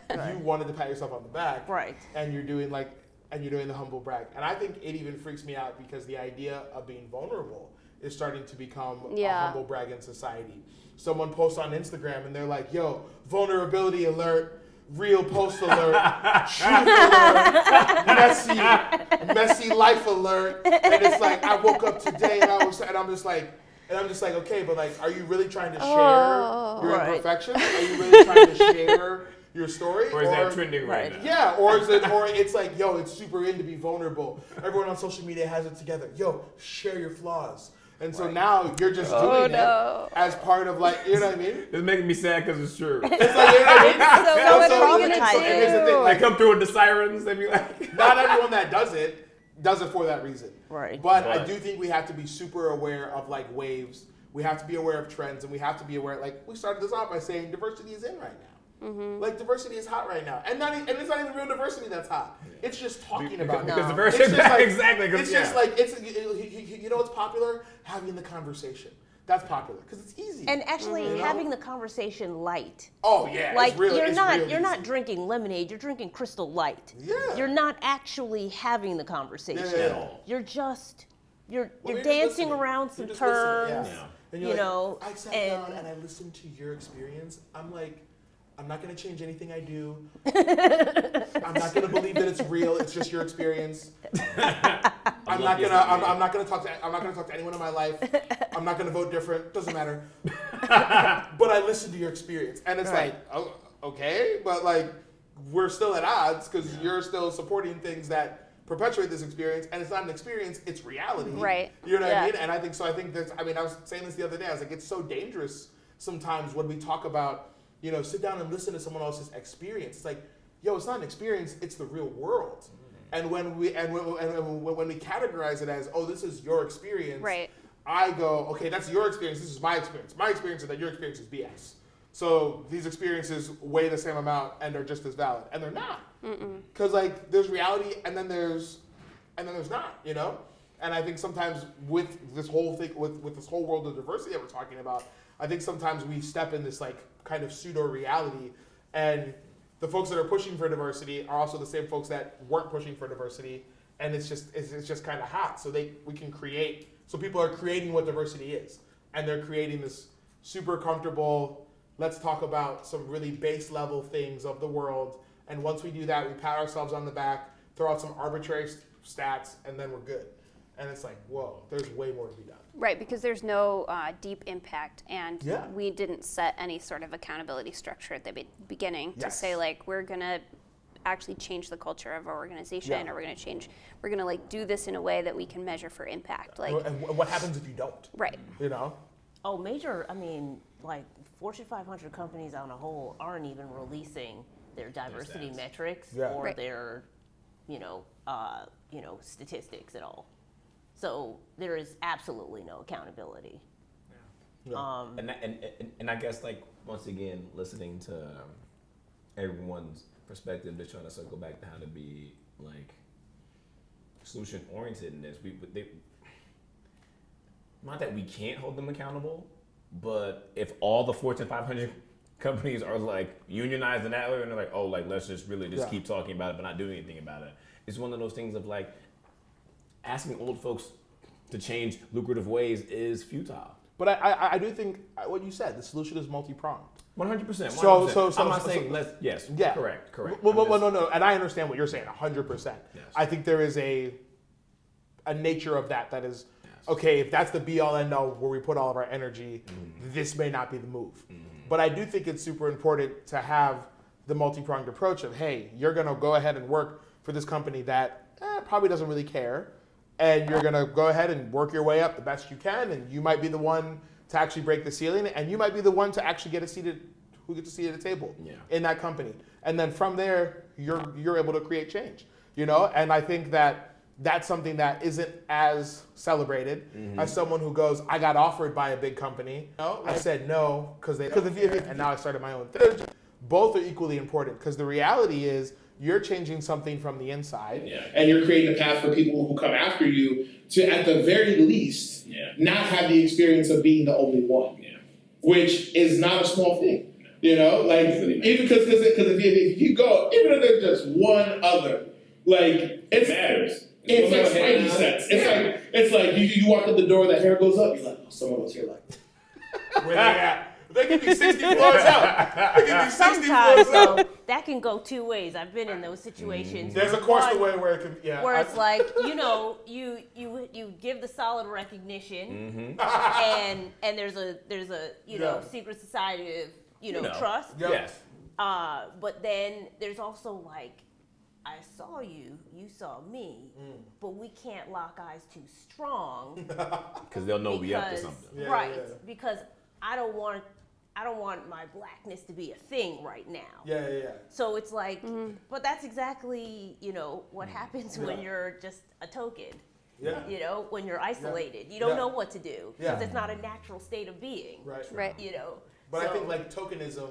wanted to pat yourself on the back. And you're doing the humble brag. And I think it even freaks me out, because the idea of being vulnerable is starting to become a humble brag in society. Someone posts on Instagram and they're like, yo, vulnerability alert, real post alert, truth alert, messy life alert. And it's like, I woke up today and I'm just like, okay, but like, are you really trying to share your imperfections? Are you really trying to share your story? Or is that trending right now? Yeah, or it's like, yo, it's super in to be vulnerable. Everyone on social media has it together. Yo, share your flaws. And so now you're just doing it as part of, like, you know what I mean? It's making me sad because it's true. It's like, you know what I mean? So what are we gonna do? And here's the thing, like, come through with the sirens, they be like. Not everyone that does it for that reason. But I do think we have to be super aware of, like, waves. We have to be aware of trends, and we have to be aware, like, we started this off by saying diversity is in right now. Like, diversity is hot right now, and it's not even real diversity that's hot. It's just talking about it. Because diversity, it's just like, exactly. It's just like you know what's popular? Having the conversation. That's popular because it's easy. And actually, having the conversation light. Oh yeah, like it's real, you're not drinking lemonade. You're drinking Crystal Light. Yeah. You're not actually having the conversation. You're dancing around some terms. And you're like, I sat down and I listened to your experience. I'm like, I'm not going to change anything I do. I'm not going to believe that it's real. It's just your experience. I'm not going to talk to anyone in my life. I'm not going to vote different. Doesn't matter. But I listen to your experience. And it's like, oh, okay, but like we're still at odds because you're still supporting things that perpetuate this experience, and it's not an experience, it's reality. Right. You know what I mean? And I think that's, I was saying this the other day, I was like, it's so dangerous sometimes when we talk about, sit down and listen to someone else's experience. It's like, yo, it's not an experience, it's the real world. And when we categorize it as, oh, this is your experience, right. I go, okay, that's your experience, this is my experience. My experience is that your experience is BS. So these experiences weigh the same amount and are just as valid, and they're not, because like there's reality and then there's not, And I think sometimes with this whole thing, with this whole world of diversity that we're talking about, I think sometimes we step in this like kind of pseudo reality, and the folks that are pushing for diversity are also the same folks that weren't pushing for diversity, and it's just kind of hot. So people are creating what diversity is, and they're creating this super comfortable. Let's talk about some really base level things of the world. And once we do that, we pat ourselves on the back, throw out some arbitrary stats, and then we're good. And it's like, whoa, there's way more to be done. Right, because there's no deep impact, and Yeah. we didn't set any sort of accountability structure at the beginning to say, like, we're going to actually change the culture of our organization, or we're going to like do this in a way that we can measure for impact. Like, and what happens if you don't? right. Oh, like Fortune 500 companies on a whole aren't even releasing their diversity metrics or their, statistics at all. So there is absolutely no accountability. Yeah. And I guess like once again, listening to everyone's perspective, just trying to circle back to how to be like solution oriented in this. Not that we can't hold them accountable, but if all the Fortune 500 companies are like unionized in that way, and they're like, oh, like let's just really just keep talking about it but not doing anything about it. It's one of those things of like asking old folks to change lucrative ways is futile. But I do think what you said, the solution is multi-pronged. 100%. So I'm not saying yes. Yeah. Correct. Well, no, and I understand what you're saying 100%. Yes. I think there is a nature of that is, okay, if that's the be all end all where we put all of our energy, this may not be the move. But I do think it's super important to have the multi-pronged approach of, hey, you're going to go ahead and work for this company that probably doesn't really care, and you're going to go ahead and work your way up the best you can, and you might be the one to actually break the ceiling, and you might be the one to actually get a seat at a table in that company. And then from there, you're able to create change, And I think that's something that isn't as celebrated as someone who goes, I got offered by a big company. I said no and now I started my own thing. Both are equally important because the reality is you're changing something from the inside. Yeah. And you're creating a path for people who come after you to, at the very least, not have the experience of being the only one, which is not a small thing. Even because if you go, even if there's just one other, like it matters. It's like spidey sense. It's like you walk in the door, that hair goes up. You're like, oh, someone was here. Like, where they at? They can be 60 floors out. They can be 60 Sometimes, floors out. that can go two ways. I've been in those situations. There's of course the way where it can, where it's like, you give the solid recognition, and there's a secret society of trust. Yep. Yes. But then there's also like, I saw you, you saw me, but we can't lock eyes too strong because they'll know we up to something. Because I don't want my blackness to be a thing right now. So it's like, but that's exactly, what happens when you're just a token. When you're isolated, you don't know what to do because it's not a natural state of being. Right. But I think like tokenism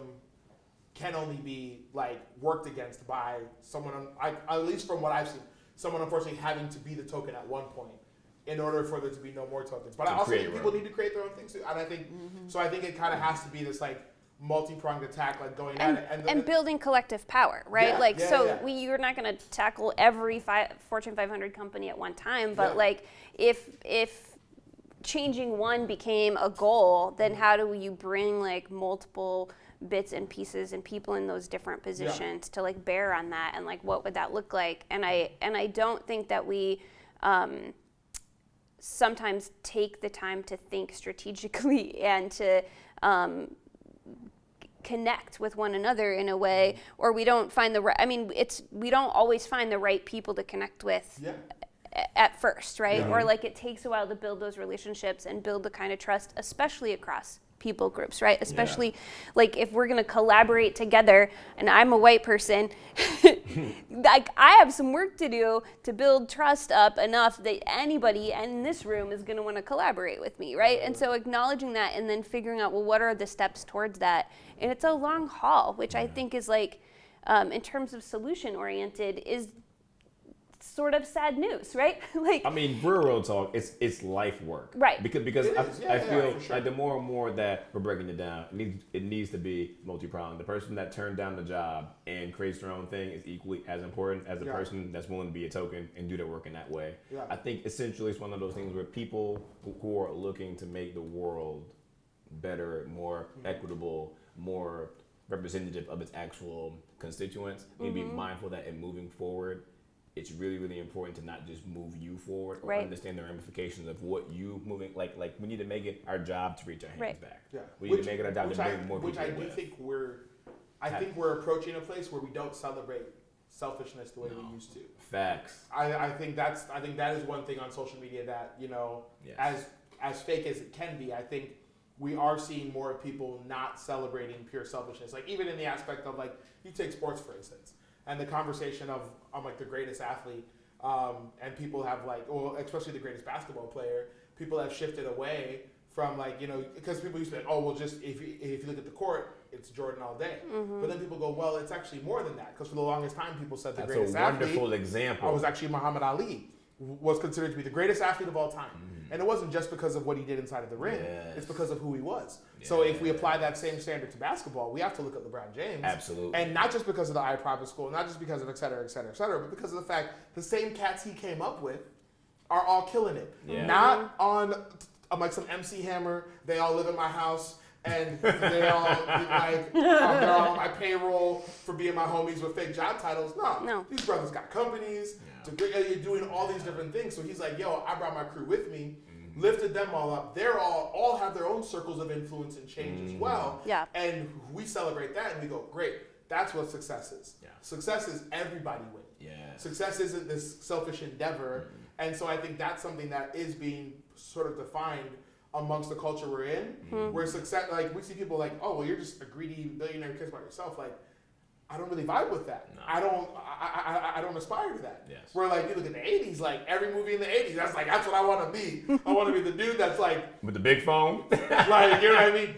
can only be like worked against by someone, at least from what I've seen, someone unfortunately having to be the token at one point in order for there to be no more tokens. But I also think people need to create their own things too. And I think, so I think it kind of has to be this like multi-pronged attack, like going at it. And building collective power, right? You're not going to tackle every Fortune 500 company at one time, but like if changing one became a goal, then how do you bring like multiple bits and pieces and people in those different positions to like bear on that, and like what would that look like. And I don't think that we sometimes take the time to think strategically and to connect with one another in a way, or we don't find the right, we don't always find the right people to connect with at first, right? Or like it takes a while to build those relationships and build the kind of trust, especially across people groups, right? Especially like if we're gonna collaborate together, and I'm a white person, like I have some work to do to build trust up enough that anybody in this room is gonna wanna collaborate with me, right? And so acknowledging that and then figuring out, well, what are the steps towards that? And it's a long haul, which I think is like, in terms of solution oriented, is sort of sad news, right? Like, I mean, real talk, it's life work, right? Because I feel like the more and more that we're breaking it down, it needs to be multi-pronged. The person that turned down the job and creates their own thing is equally as important as the person that's willing to be a token and do their work in that way. I think essentially it's one of those things where people who are looking to make the world better, more equitable, more representative of its actual constituents, need to be mindful that in moving forward, it's really, really important to not just move you forward or understand the ramifications of what you moving. Like we need to make it our job to reach our hands back. We need to make it our job to bring more people. Which I do think I think we're approaching a place where we don't celebrate selfishness the way we used to. Facts. I think that is one thing on social media that, you know, as fake as it can be, I think we are seeing more people not celebrating pure selfishness. Like even in the aspect of like, you take sports for instance. And the conversation of I'm like the greatest athlete, and people have like, well, especially the greatest basketball player, people have shifted away from like, you know, because people used to be like, oh, well, just if you look at the court, it's Jordan all day. But then people go, well, it's actually more than that, because for the longest time, people said the greatest athlete. That's a wonderful example. I was actually Muhammad Ali, was considered to be the greatest athlete of all time. And it wasn't just because of what he did inside of the ring. It's because of who he was. So if we apply that same standard to basketball, we have to look at LeBron James. Absolutely. And not just because of the I-Private school, not just because of et cetera, but because of the fact the same cats he came up with are all killing it. Not on like some MC Hammer, they all live in my house, and they all like they're all on my payroll for being my homies with fake job titles. No. These brothers got companies. You're doing all these different things. So he's like, yo, I brought my crew with me, lifted them all up. They're all have their own circles of influence and change as well. And we celebrate that and we go, great, that's what success is. Success is everybody winning. Success isn't this selfish endeavor. And so I think that's something that is being sort of defined amongst the culture we're in, where success, like we see people like, oh, well, you're just a greedy billionaire who cares about yourself. Like, I don't really vibe with that. No. I don't aspire to that. Where like you look at the 80s, like every movie in the 80s, that's what I want to be. I want to be the dude that's like with the big phone. Like, you know what I mean?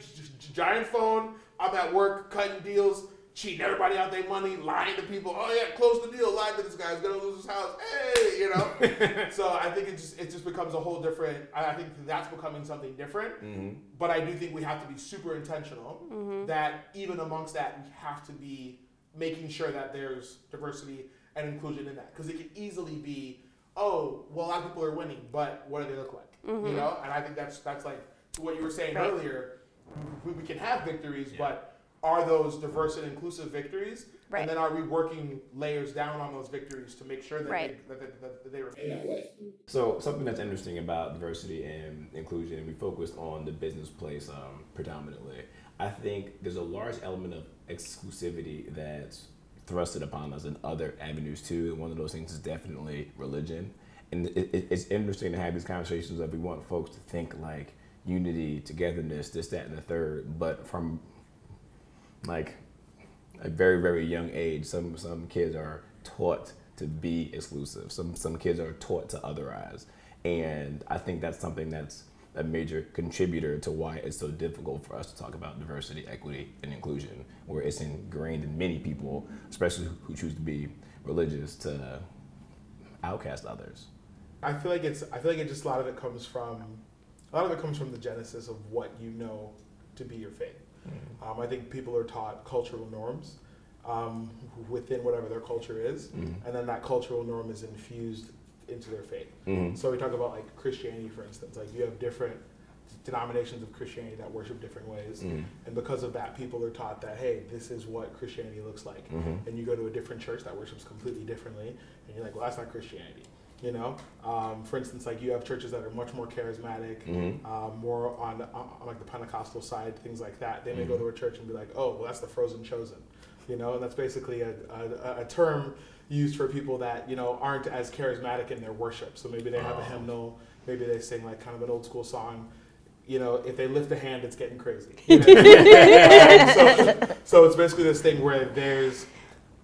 Giant phone. I'm at work cutting deals, cheating everybody out their money, lying to people. Oh yeah, close the deal. Lied to this guy. He's gonna lose his house. Hey, you know. So I think it just becomes a whole different. I think that's becoming something different. But I do think we have to be super intentional. That even amongst that, we have to be making sure that there's diversity and inclusion in that, because it can easily be, oh, well, a lot of people are winning, but what do they look like? You know, and I think that's like what you were saying earlier. We can have victories, but are those diverse and inclusive victories? And then are we working layers down on those victories to make sure that they remain that way? So something that's interesting about diversity and inclusion, we focused on the business place predominantly. I think there's a large element of exclusivity that's thrusted upon us in other avenues too. And one of those things is definitely religion. And it's interesting to have these conversations of we want folks to think like unity, togetherness, this, that, and the third. But from like a very, very young age, some kids are taught to be exclusive. Some kids are taught to otherize. And I think that's something that's a major contributor to why it's so difficult for us to talk about diversity, equity, and inclusion, where it's ingrained in many people, especially who choose to be religious, to outcast others. I feel like just a lot of it comes from the genesis of what you know to be your faith. I think people are taught cultural norms within whatever their culture is, and then that cultural norm is infused into their faith. So we talk about like Christianity, for instance, like you have different denominations of Christianity that worship different ways, and because of that, people are taught that, hey, this is what Christianity looks like, and you go to a different church that worships completely differently, and you're like, well, that's not Christianity. You know, for instance, like you have churches that are much more charismatic, more on like the Pentecostal side, things like that. They may go to a church and be like, oh, well, that's the frozen chosen, you know, and that's basically a term used for people that, you know, aren't as charismatic in their worship. So maybe they have a hymnal, maybe they sing like kind of an old school song. You know, if they lift a hand, it's getting crazy. You know? So it's basically this thing where there's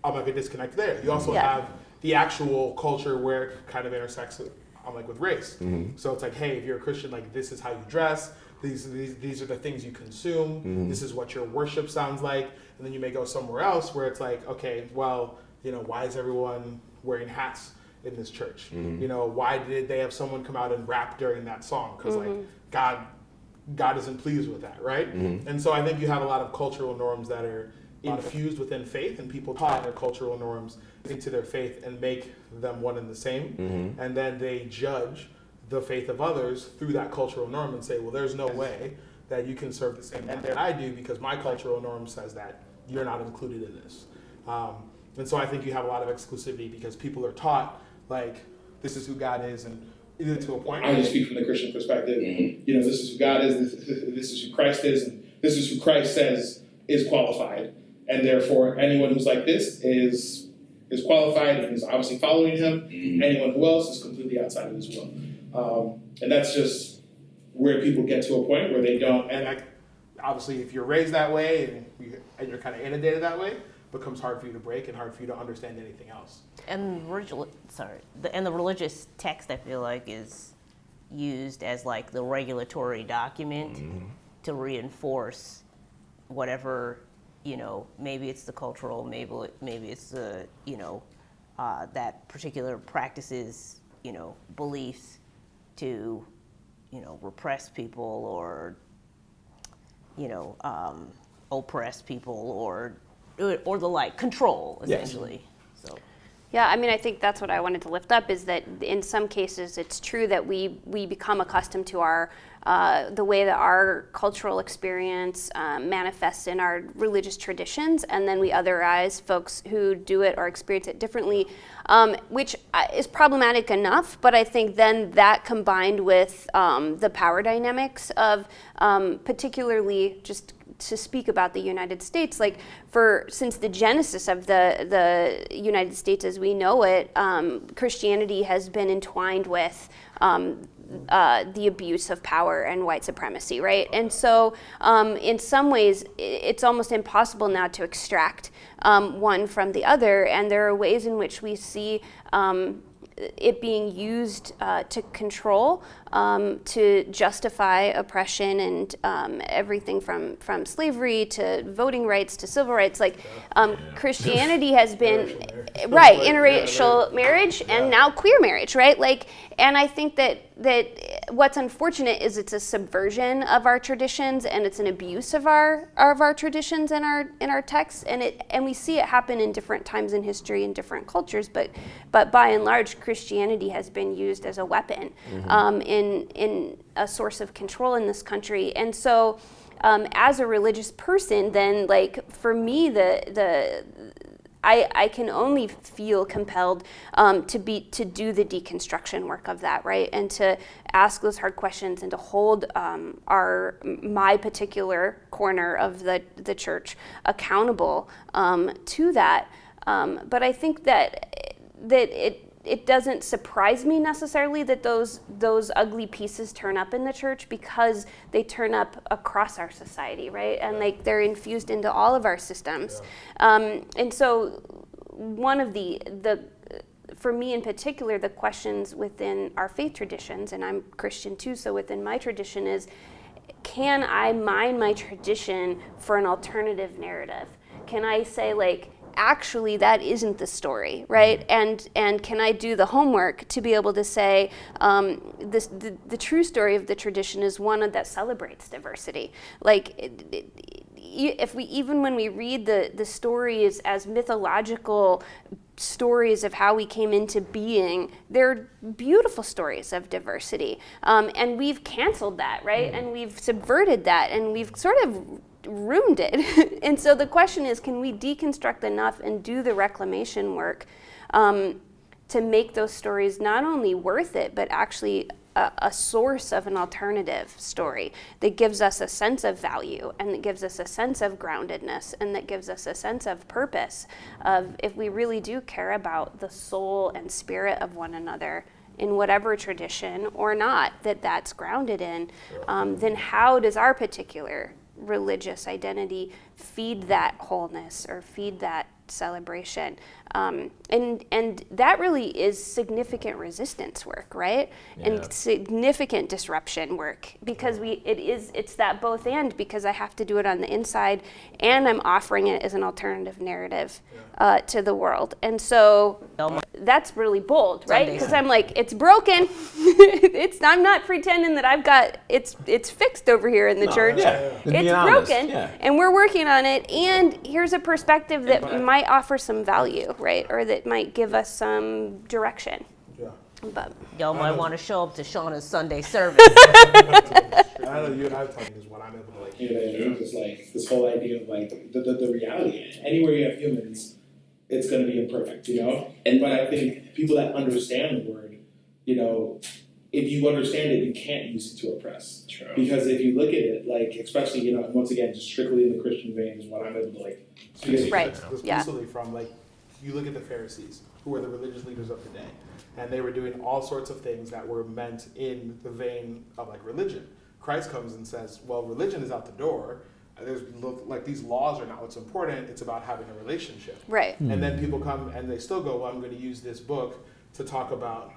like a disconnect there. You also have the actual culture where it kind of intersects with race. So it's like, hey, if you're a Christian, like this is how you dress. These are the things you consume. This is what your worship sounds like. And then you may go somewhere else where it's like, okay, well, you know, why is everyone wearing hats in this church? You know, why did they have someone come out and rap during that song? Because like God isn't pleased with that, right? And so I think you have a lot of cultural norms that are infused within faith, and people taught their cultural norms into their faith and make them one and the same. And then they judge the faith of others through that cultural norm and say, well, there's no way that you can serve the same end that I do because my cultural norm says that you're not included in this. And so I think you have a lot of exclusivity because people are taught, like, this is who God is, and either to a point. I just speak from the Christian perspective. You know, this is who God is, this is who Christ is, and this is who Christ says is qualified. And therefore, anyone who's like this is qualified and is obviously following him. Anyone who else is completely outside of his will. And that's just where people get to a point where they don't. And like, obviously, if you're raised that way and you're kind of inundated that way, it becomes hard for you to break and hard for you to understand anything else. And the religious text, I feel like, is used as like the regulatory document to reinforce whatever, you know, maybe it's the cultural, maybe it's the, you know, that particular practices, you know, beliefs to, you know, repress people or, you know, oppress people or the like, control, essentially. Yes. So. Yeah, I mean, I think that's what I wanted to lift up is that in some cases it's true that we become accustomed to our the way that our cultural experience manifests in our religious traditions, and then we otherize folks who do it or experience it differently, which is problematic enough, but I think then that combined with the power dynamics of particularly just to speak about the United States, like since the genesis of the United States as we know it, Christianity has been entwined with the abuse of power and white supremacy, right? And so in some ways, it's almost impossible now to extract one from the other, and there are ways in which we see it being used to control, to justify oppression and everything from slavery to voting rights to civil rights. Like Christianity has been interracial marriage and now queer marriage, right? Like, and I think that what's unfortunate is it's a subversion of our traditions and it's an abuse of our traditions and our texts, and we see it happen in different times in history in different cultures, but by and large Christianity has been used as a weapon in a source of control in this country. And so as a religious person, then like for me I can only feel compelled to do the deconstruction work of that, right, and to ask those hard questions and to hold my particular corner of the church accountable to that. But I think that it doesn't surprise me necessarily that those ugly pieces turn up in the church, because they turn up across our society, right? And like they're infused into all of our systems. And so one of the for me in particular, the questions within our faith traditions, and I'm Christian too, so within my tradition is, can I mine my tradition for an alternative narrative? Can I say like, actually that isn't the story, right? And can I do the homework to be able to say the true story of the tradition is one that celebrates diversity? Like even when we read the stories as mythological stories of how we came into being, they're beautiful stories of diversity, and we've canceled that, right? And we've subverted that, and we've sort of ruined it. And so the question is, can we deconstruct enough and do the reclamation work to make those stories not only worth it, but actually a source of an alternative story that gives us a sense of value, and that gives us a sense of groundedness, and that gives us a sense of purpose, of if we really do care about the soul and spirit of one another in whatever tradition or not that's grounded in, then how does our particular religious identity feed that wholeness or feed that celebration? And that really is significant resistance work, right? Yeah. And significant disruption work, because it's that both and, because I have to do it on the inside and I'm offering it as an alternative narrative to the world. And so that's really bold, right? Because I'm like, it's broken. I'm not pretending that I've got it's fixed over here in the church. It's broken, and we're working on it. And here's a perspective that might offer some value, right? Or that might give us some direction. Yeah. But y'all might want to show up to Shauna's Sunday service. I know you and I were talking is what I'm able to just like this whole idea of like the reality. Anywhere you have humans, it's going to be imperfect, But I think people that understand the word, if you understand it, you can't use it to oppress. True. Because if you look at it, like, especially, once again, just strictly in the Christian vein is what I'm able to speak exclusively from, like, you look at the Pharisees, who were the religious leaders of the day, and they were doing all sorts of things that were meant in the vein of like religion. Christ comes and says, well, religion is out the door. There's like these laws are not what's important. It's about having a relationship. Right. And then people come and they still go, well, I'm going to use this book to talk about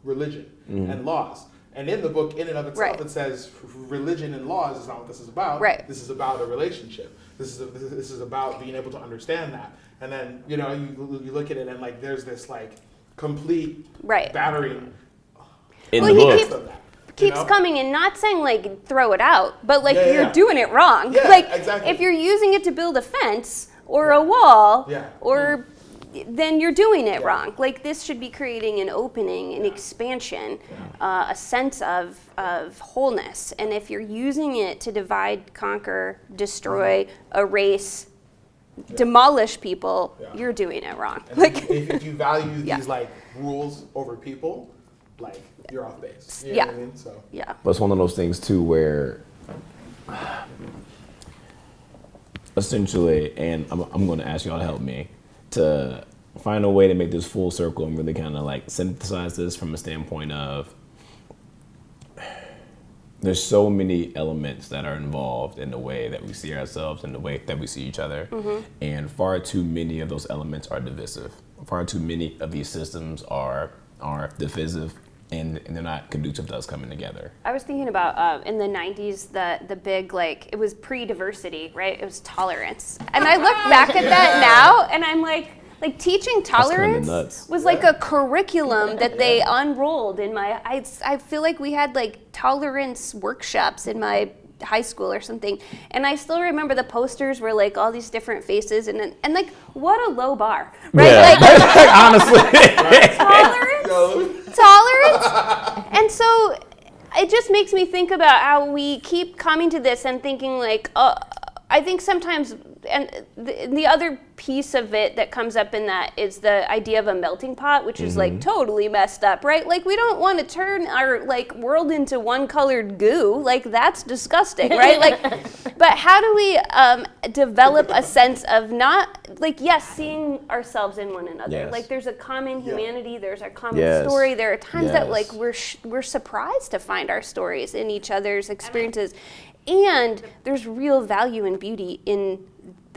religion and laws. And in the book, in and of itself, it says religion and laws is not what this is about. Right. This is about a relationship. This is about being able to understand that. And then, you look at it and like there's this like complete battering in the book. Keeps coming and not saying like throw it out, but like you're doing it wrong. Yeah, like exactly. If you're using it to build a fence or a wall or then you're doing it wrong. Like this should be creating an opening, an expansion, a sense of wholeness. And if you're using it to divide, conquer, destroy, erase, demolish people, you're doing it wrong. And like if you value these like rules over people, like you're off base. You know what I mean? So but it's one of those things too where essentially, and I'm going to ask y'all to help me to find a way to make this full circle and really kind of like synthesize this from a standpoint of there's so many elements that are involved in the way that we see ourselves and the way that we see each other. And far too many of those elements are divisive. Far too many of these systems are divisive and they're not conducive to us coming together. I was thinking about in the 90s, the big, like, it was pre-diversity, right? It was tolerance. And I look back at that now and I'm like teaching tolerance was like a curriculum that they unrolled in my, I feel like we had like tolerance workshops in my high school or something. And I still remember the posters were like all these different faces and like, what a low bar, right? Yeah. Like, honestly. Tolerance. And so it just makes me think about how we keep coming to this and thinking like, I think sometimes, and the other piece of it that comes up in that is the idea of a melting pot, which is like totally messed up, right? Like we don't want to turn our like world into one colored goo. Like that's disgusting, right? Like, but how do we develop a sense of not like, yes, seeing ourselves in one another. Yes. Like there's a common humanity, there's a common story. There are times that like we're surprised to find our stories in each other's experiences. And there's real value and beauty in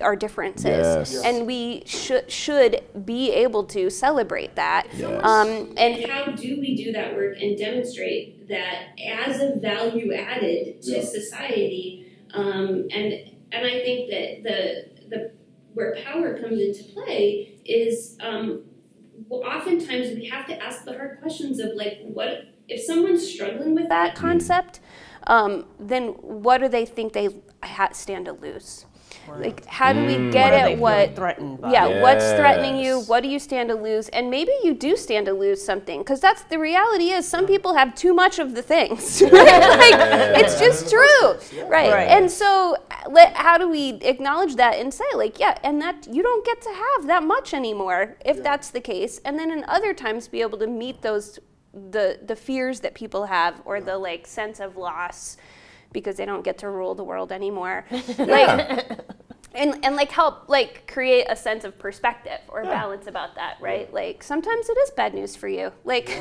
our differences, and we should be able to celebrate that. And how do we do that work and demonstrate that as a value added to society? And I think that the where power comes into play is oftentimes we have to ask the hard questions of like, what if someone's struggling with that concept? then what do they think they stand to lose? Like, how do we get at what threatened by? what's threatening you? What do you stand to lose? And maybe you do stand to lose something, because that's the reality is some people have too much of the things, right? Like, it's just true, right? And so how do we acknowledge that and say, like, yeah, and that you don't get to have that much anymore if that's the case, and then in other times be able to meet those the fears that people have, or the like sense of loss because they don't get to rule the world anymore, like, and like help like create a sense of perspective or balance about that, right? Like sometimes it is bad news for you, like,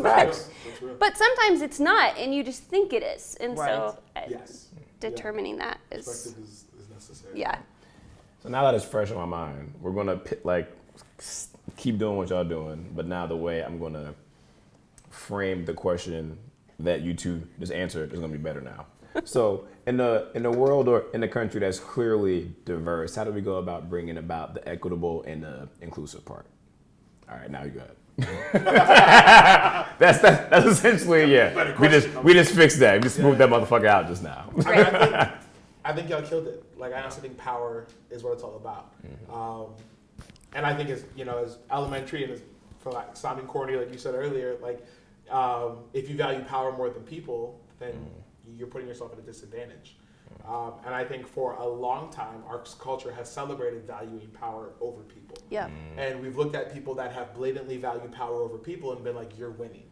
but sometimes it's not, and you just think it is, and so determining that is perspective is necessary. Yeah. So now that it's fresh on my mind, we're gonna keep doing what y'all doing, but now the way I'm gonna frame the question that you two just answered is gonna be better now. So in the world or in the country that's clearly diverse, how do we go about bringing about the equitable and the inclusive part? All right, now you got it. that's essentially We just fixed that. We just moved that motherfucker out just now. I think y'all killed it. Like, I honestly think power is what it's all about. And I think it's, as elementary and as for like sounding corny, like you said earlier, like if you value power more than people, then you're putting yourself at a disadvantage. And I think for a long time, our culture has celebrated valuing power over people. Yeah. And we've looked at people that have blatantly valued power over people and been like, you're winning.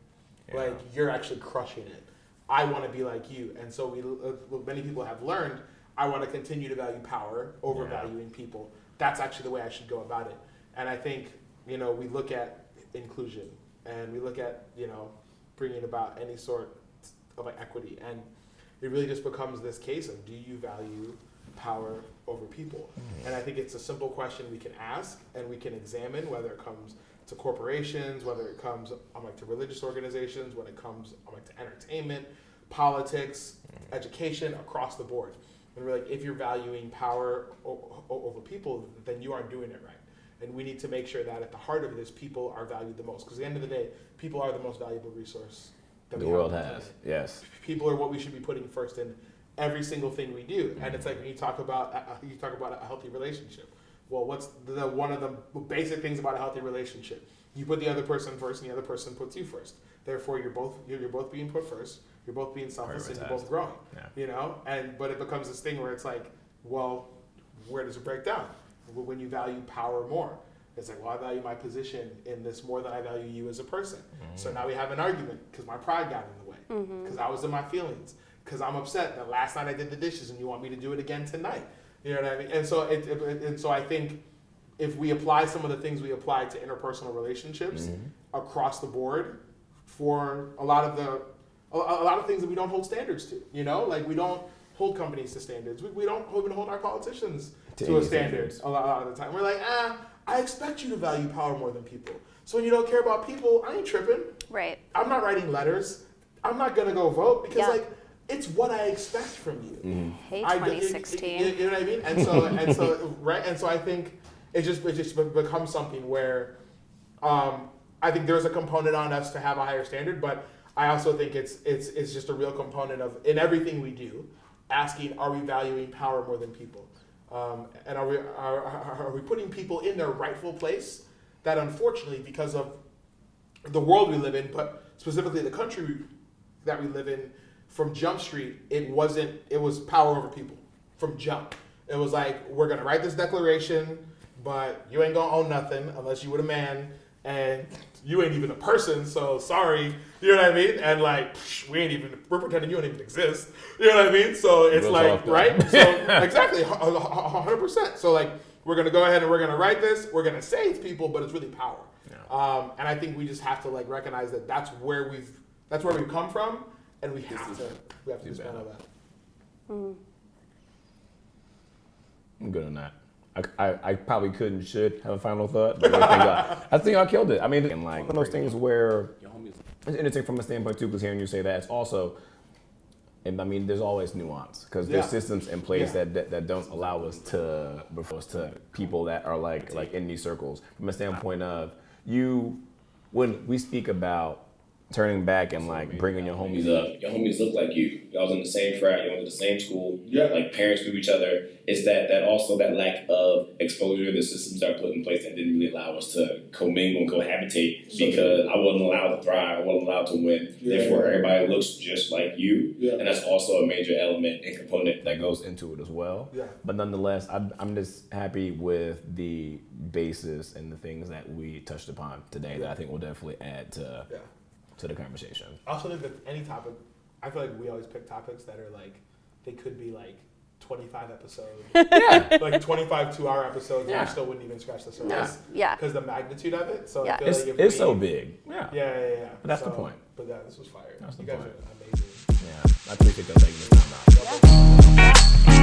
Like, you're actually crushing it. I want to be like you. And so many people have learned, I want to continue to value power over valuing people. That's actually the way I should go about it. And I think, we look at inclusion and we look at, bringing about any sort of like equity. And it really just becomes this case of, do you value power over people? And I think it's a simple question we can ask and we can examine, whether it comes to corporations, whether it comes to religious organizations, when it comes to entertainment, politics, education, across the board. And we're like, if you're valuing power over people, then you aren't doing it right. And we need to make sure that at the heart of this, people are valued the most. Because at the end of the day, people are the most valuable resource that the world has. Yes. People are what we should be putting first in every single thing we do. And it's like when you talk about a healthy relationship. Well, what's one of the basic things about a healthy relationship? You put the other person first, and the other person puts you first. Therefore, you're both being put first. You're both being selfless, and you're both growing. But it becomes this thing where it's like, well, where does it break down? When you value power more, it's like, well, I value my position in this more than I value you as a person. So now we have an argument because my pride got in the way, because I was in my feelings, because I'm upset that last night I did the dishes and you want me to do it again tonight. You know what I mean? And so I think if we apply some of the things we apply to interpersonal relationships across the board for a lot of things that we don't hold standards to, like we don't hold companies to standards. We don't even hold our politicians to a standard a lot of the time. We're like, I expect you to value power more than people. So when you don't care about people, I ain't tripping. Right. I'm not writing letters. I'm not gonna go vote because it's what I expect from you. Hey, 2016. You know what I mean? And so I think it just becomes something where I think there's a component on us to have a higher standard, but I also think it's just a real component of, in everything we do, asking, are we valuing power more than people? And are we putting people in their rightful place? That unfortunately, because of the world we live in, but specifically the country that we live in, from Jump Street, it was power over people. From jump. It was like, we're gonna write this declaration, but you ain't gonna own nothing unless you were a man, and you ain't even a person, so sorry, you know what I mean? And like, we're pretending you don't even exist, you know what I mean? So it's Real like, talk, right? So exactly, 100%. So like, we're gonna go ahead and we're gonna write this, we're gonna say it's people, but it's really power. Yeah. And I think we just have to like recognize that that's where we've come from, and we have to dismantle that. I'm good on that. I probably should have a final thought, but I think I killed it. I mean, and like one of those things where it's interesting from a standpoint too, because hearing you say that, it's also, and I mean, there's always nuance because there's systems in place that don't allow us to people that are like in these circles. From a standpoint of when we speak about turning back and like bringing your homies up. Your homies look like you. Y'all was in the same frat. Y'all went to the same school. Yeah. Like parents knew each other. It's that also that lack of exposure the systems are put in place that didn't really allow us to commingle and cohabitate because I wasn't allowed to thrive. I wasn't allowed to win. Yeah. Therefore, everybody looks just like you. Yeah. And that's also a major element and component that goes into it as well. Yeah. But nonetheless, I'm just happy with the basis and the things that we touched upon today that I think will definitely add to the conversation. I also think that any topic, I feel like we always pick topics that are like, they could be like 25 episodes, like 25 2-hour episodes, and I still wouldn't even scratch the surface. Yeah. Because the magnitude of it. So I feel It's, like if it's we, so big. Yeah. Yeah. But that's the point. But yeah, this was fire. That's the you guys point. are amazing. Yeah. I appreciate y'all taking the time out. Yeah.